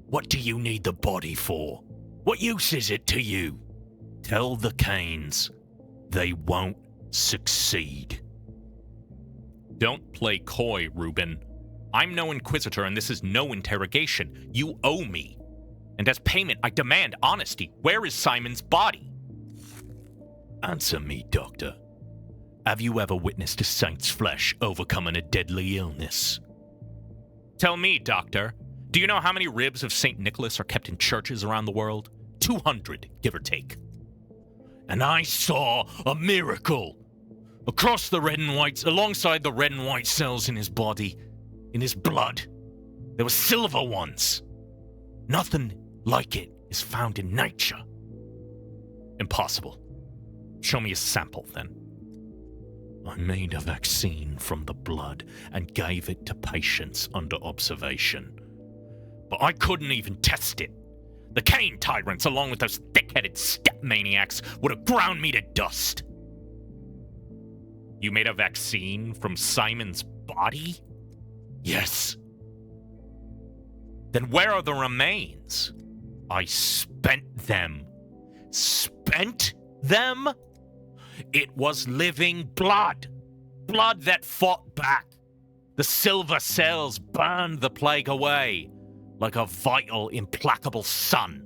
What do you need the body for? What use is it to you? Tell the Kanes. They won't succeed. Don't play coy, Ruben. I'm no inquisitor and this is no interrogation. You owe me. And as payment, I demand honesty. Where is Simon's body? Answer me, Doctor. Have you ever witnessed a saint's flesh overcoming a deadly illness? Tell me, Doctor. Do you know how many ribs of St. Nicholas are kept in churches around the world? 200, give or take. And I saw a miracle. Across the red and whites, alongside the red and white cells in his body, in his blood, there were silver ones. Nothing like it is found in nature. Impossible. Show me a sample, then. I made a vaccine from the blood and gave it to patients under observation. But I couldn't even test it. The Kane tyrants, along with those thick-headed step maniacs, would have ground me to dust. You made a vaccine from Simon's body? Yes. Then where are the remains? I spent them. Spent them? It was living blood. Blood that fought back. The silver cells burned the plague away like a vital, implacable sun.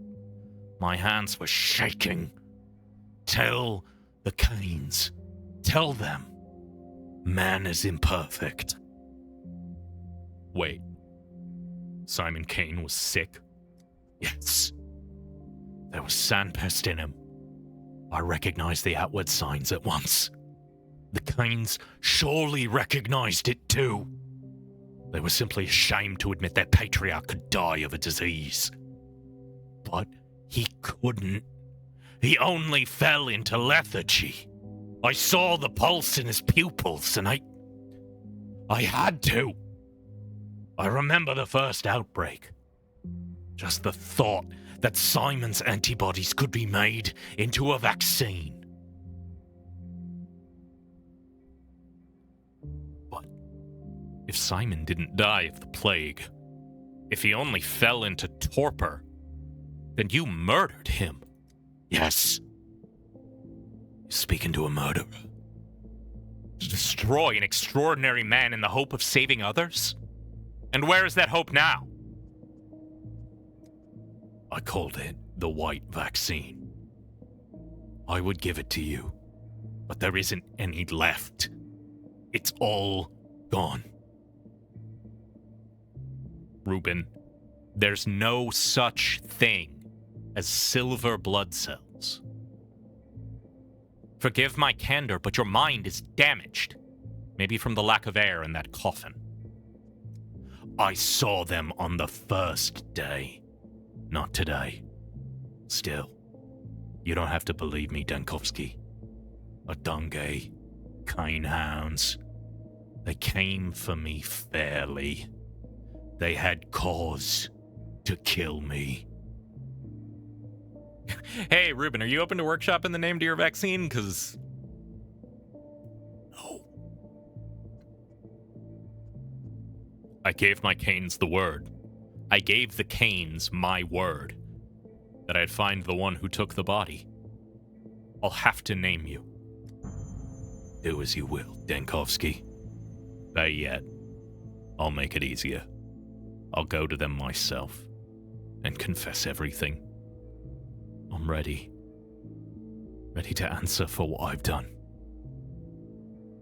My hands were shaking. Tell the Kanes. Tell them. Man is imperfect. Wait. Simon Kane was sick? Yes. There was sandpest in him. I recognized the outward signs at once. The Kanes surely recognized it too. They were simply ashamed to admit their patriarch could die of a disease. But he couldn't. He only fell into lethargy. I saw the pulse in his pupils, and I had to. I remember the first outbreak. Just the thought that Simon's antibodies could be made into a vaccine. But if Simon didn't die of the plague, if he only fell into torpor, then you murdered him. Yes. You're speaking to a murderer. To destroy an extraordinary man in the hope of saving others? And where is that hope now? I called it the white vaccine. I would give it to you, but there isn't any left. It's all gone. Reuben, there's no such thing as silver blood cells. Forgive my candor, but your mind is damaged. Maybe from the lack of air in that coffin. I saw them on the first day. Not today. Still, you don't have to believe me, Dankovsky. Adunge, Kane hounds. They came for me fairly. They had cause to kill me. Hey, Reuben, are you open to workshopping the name to your vaccine? Because... No. I gave my Kanes the word. I gave the Kanes my word. That I'd find the one who took the body. I'll have to name you. Do as you will, Dankovsky. Better yet, I'll make it easier. I'll go to them myself and confess everything. I'm ready. Ready to answer for what I've done.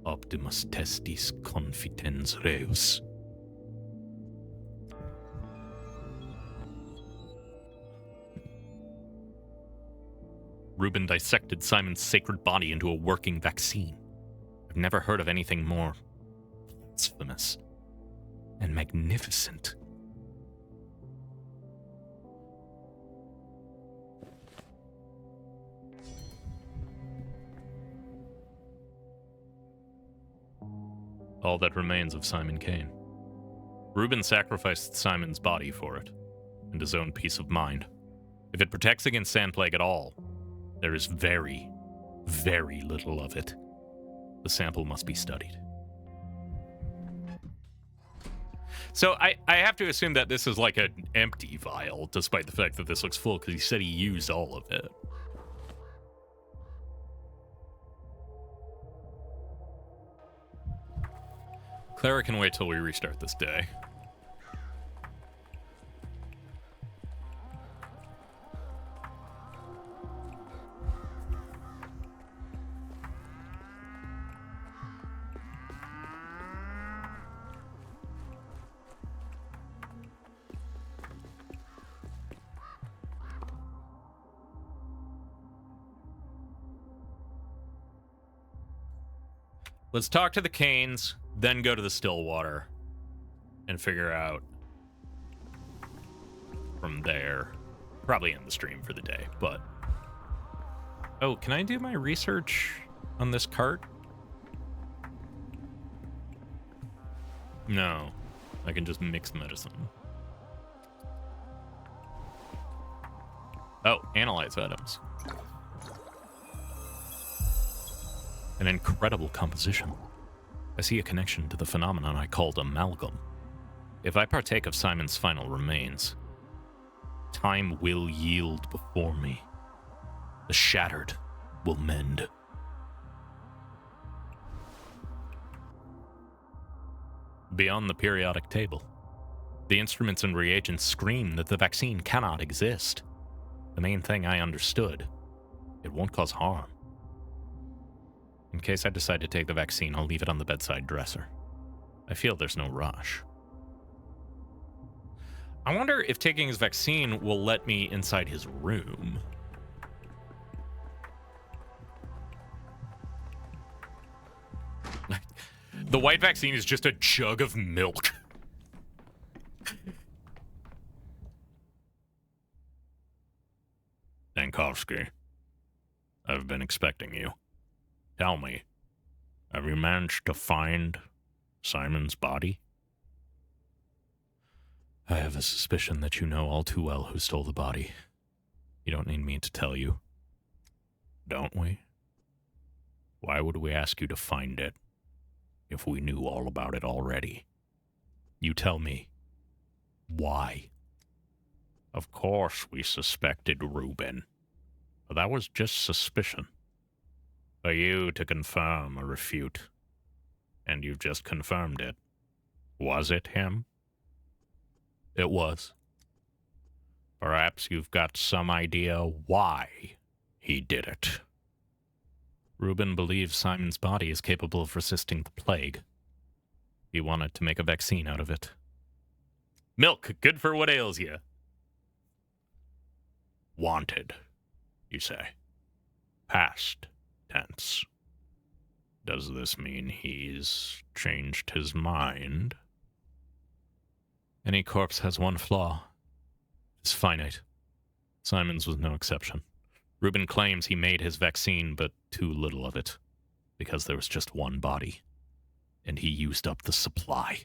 Optimus testis confitens reus. Reuben dissected Simon's sacred body into a working vaccine. I've never heard of anything more blasphemous and magnificent. All that remains of Simon Kane. Reuben sacrificed Simon's body for it, and his own peace of mind. If it protects against sand plague at all, there is very, very little of it. The sample must be studied. So I have to assume that this is like an empty vial, despite the fact that this looks full, because he said he used all of it. Clara can wait till we restart this day. Let's talk to the Canes, then go to the Stillwater and figure out from there. Probably end the stream for the day, but... Oh, can I do my research on this cart? No. I can just mix medicine. Oh, analyze items. An incredible composition. I see a connection to the phenomenon I called amalgam. If I partake of Simon's final remains, time will yield before me. The shattered will mend. Beyond the periodic table, the instruments and reagents scream that the vaccine cannot exist. The main thing I understood, it won't cause harm. In case I decide to take the vaccine, I'll leave it on the bedside dresser. I feel there's no rush. I wonder if taking his vaccine will let me inside his room. The white vaccine is just a jug of milk. Dankovsky, I've been expecting you. Tell me, have you managed to find Simon's body? I have a suspicion that you know all too well who stole the body. You don't need me to tell you. Don't we? Why would we ask you to find it if we knew all about it already? You tell me. Why? Of course we suspected Reuben, but that was just suspicion. For you to confirm or refute, and you've just confirmed it. Was it him? It was. Perhaps you've got some idea why he did it. Reuben believes Simon's body is capable of resisting the plague. He wanted to make a vaccine out of it. Milk, good for what ails you. Wanted, you say. Past tense. Does this mean he's changed his mind? Any corpse has one flaw. It's finite. Simon's was no exception. Reuben claims he made his vaccine, but too little of it, because there was just one body, and he used up the supply.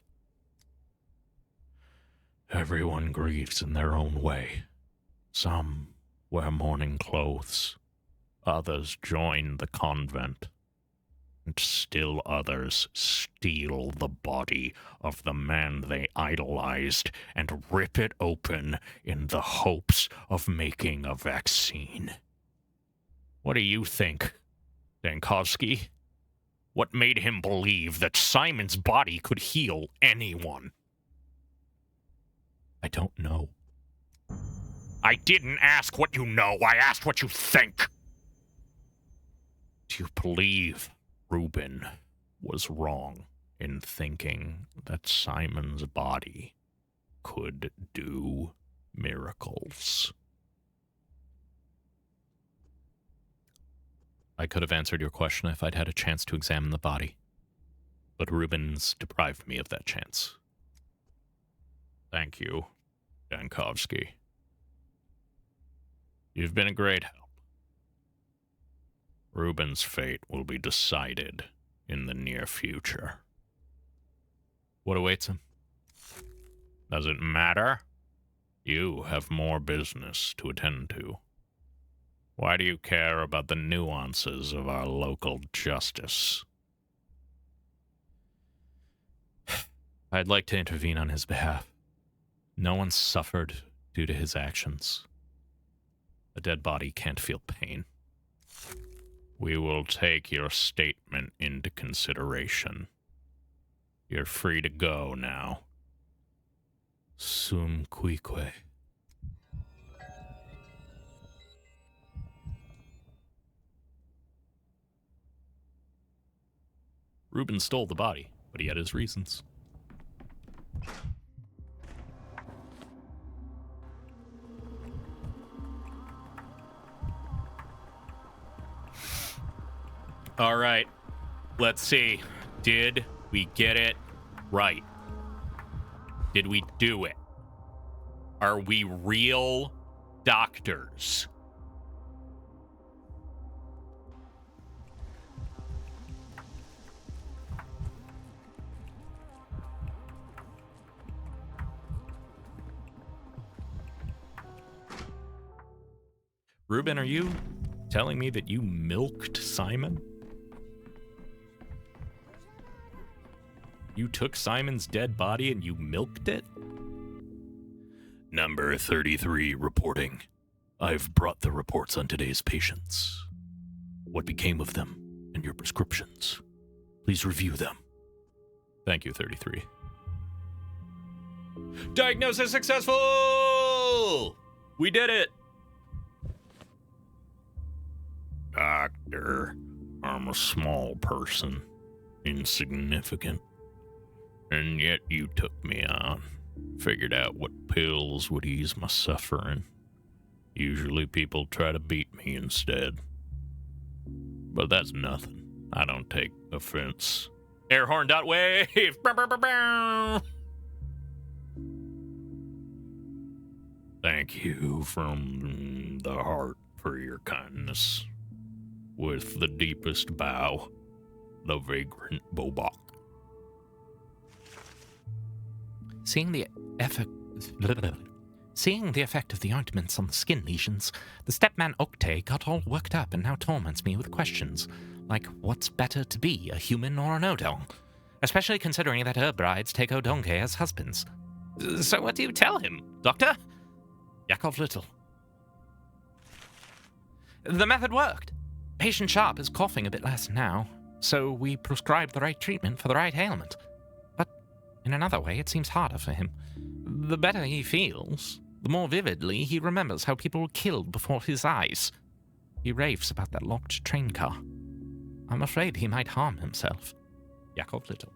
Everyone grieves in their own way. Some wear mourning clothes. Others join the convent. And still others steal the body of the man they idolized and rip it open in the hopes of making a vaccine. What do you think, Dankovsky? What made him believe that Simon's body could heal anyone? I don't know. I didn't ask what you know. I asked what you think. Do you believe Reuben was wrong in thinking that Simon's body could do miracles? I could have answered your question if I'd had a chance to examine the body, but Reuben's deprived me of that chance. Thank you, Dankovsky. You've been a great help. Reuben's fate will be decided in the near future. What awaits him? Does it matter? You have more business to attend to. Why do you care about the nuances of our local justice? I'd like to intervene on his behalf. No one suffered due to his actions. A dead body can't feel pain. We will take your statement into consideration. You're free to go now. Sum cuique. Reuben stole the body, but he had his reasons. All right. Let's see. Did we get it right? Did we do it? Are we real doctors? Ruben, are you telling me that you milked Simon? You took Simon's dead body and you milked it? Number 33 reporting. I've brought the reports on today's patients. What became of them and your prescriptions? Please review them. Thank you, 33. Diagnosis successful! We did it! Doctor, I'm a small person, insignificant, and yet you took me on. Figured out what pills would ease my suffering. Usually people try to beat me instead. But that's nothing. I don't take offense. Airhorn.wave! Thank you from the heart for your kindness. With the deepest bow, the vagrant Bobok. Seeing the effect of the ointments on the skin lesions, the stepman Octay got all worked up and now torments me with questions, like what's better to be, a human or an Odong? Especially considering that her brides take Odonge as husbands. So what do you tell him, Doctor? Yakov Little. The method worked. Patient Sharp is coughing a bit less now, so we prescribed the right treatment for the right ailment. But in another way, it seems harder for him. The better he feels, the more vividly he remembers how people were killed before his eyes. He raves about that locked train car. I'm afraid he might harm himself. Yakov Little.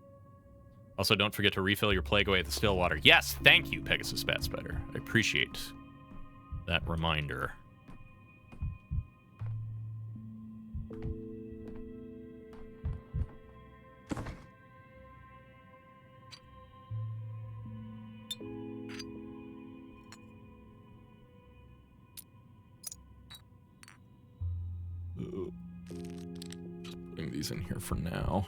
Also, don't forget to refill your plague away at the still water. Yes, thank you, Pegasus Bat Spider. I appreciate that reminder. Just putting these in here for now.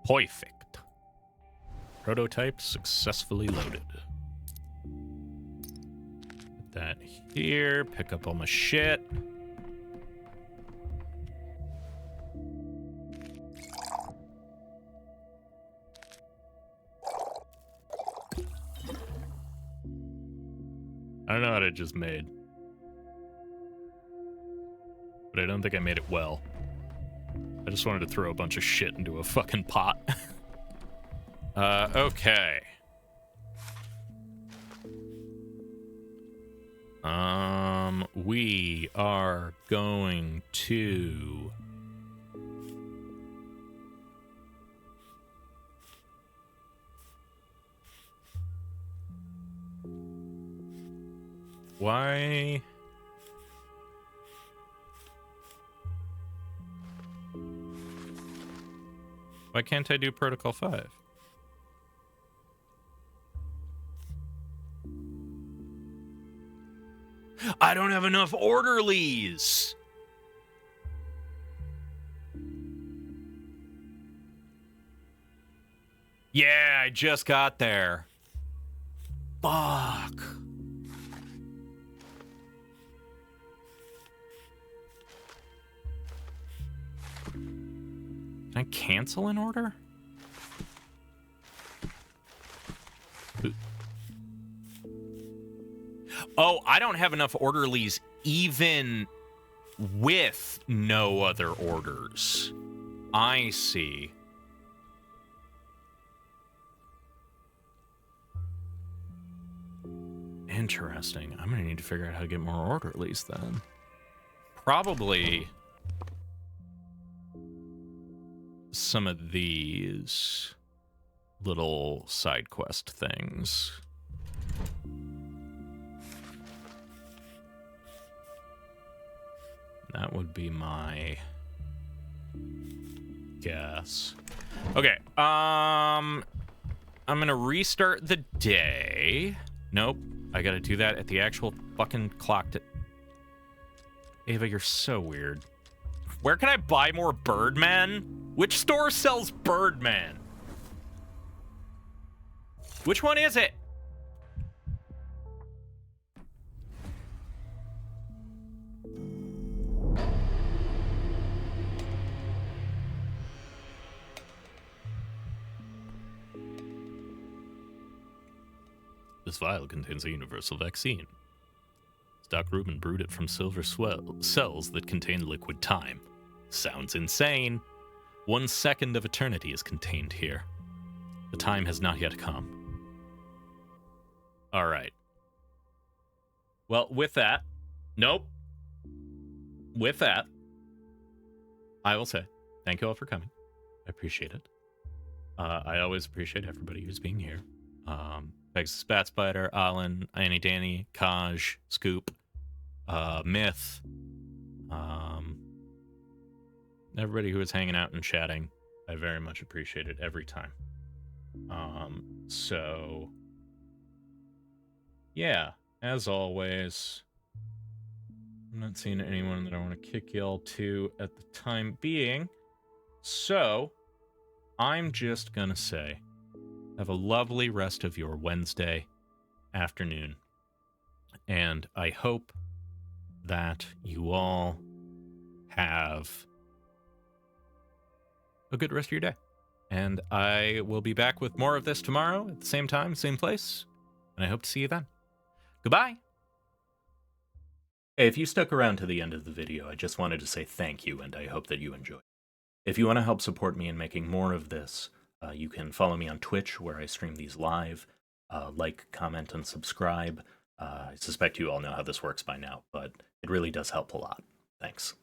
Perfect. Prototype successfully loaded. Put that here. Pick up all my shit. I don't know what I just made. But I don't think I made it well. I just wanted to throw a bunch of shit into a fucking pot. Okay. We are going to... Why... Why can't I do Protocol 5? I don't have enough orderlies! Yeah, I just got there. Fuck. Can I cancel an order? Oh, I don't have enough orderlies even with no other orders. I see. Interesting. I'm gonna need to figure out how to get more orderlies then. Probably some of these little side quest things. That would be my guess. Okay, I'm gonna restart the day. Nope, I gotta do that at the actual fucking clock. Ava, you're so weird. Where can I buy more Birdman? Which store sells Birdman? Which one is it? This vial contains a universal vaccine. Doc Rubin brewed it from silver cells that contain liquid time. Sounds insane. 1 second of eternity is contained here. The time has not yet come. All right. Well, with that, nope. With that, I will say thank you all for coming. I appreciate it. I always appreciate everybody who's being here. Pegasus Bat Spider, Alan, Annie Danny, Kaj, Scoop, Myth, everybody who was hanging out and chatting. I very much appreciate it every time. So, yeah, as always, I'm not seeing anyone that I want to kick y'all to at the time being. So, I'm just gonna say, have a lovely rest of your Wednesday afternoon. And I hope that you all have a good rest of your day. And I will be back with more of this tomorrow at the same time, same place. And I hope to see you then. Goodbye. Hey, if you stuck around to the end of the video, I just wanted to say thank you, and I hope that you enjoyed. If you want to help support me in making more of this, you can follow me on Twitch, where I stream these live. Like, comment, and subscribe. I suspect you all know how this works by now, but it really does help a lot. Thanks.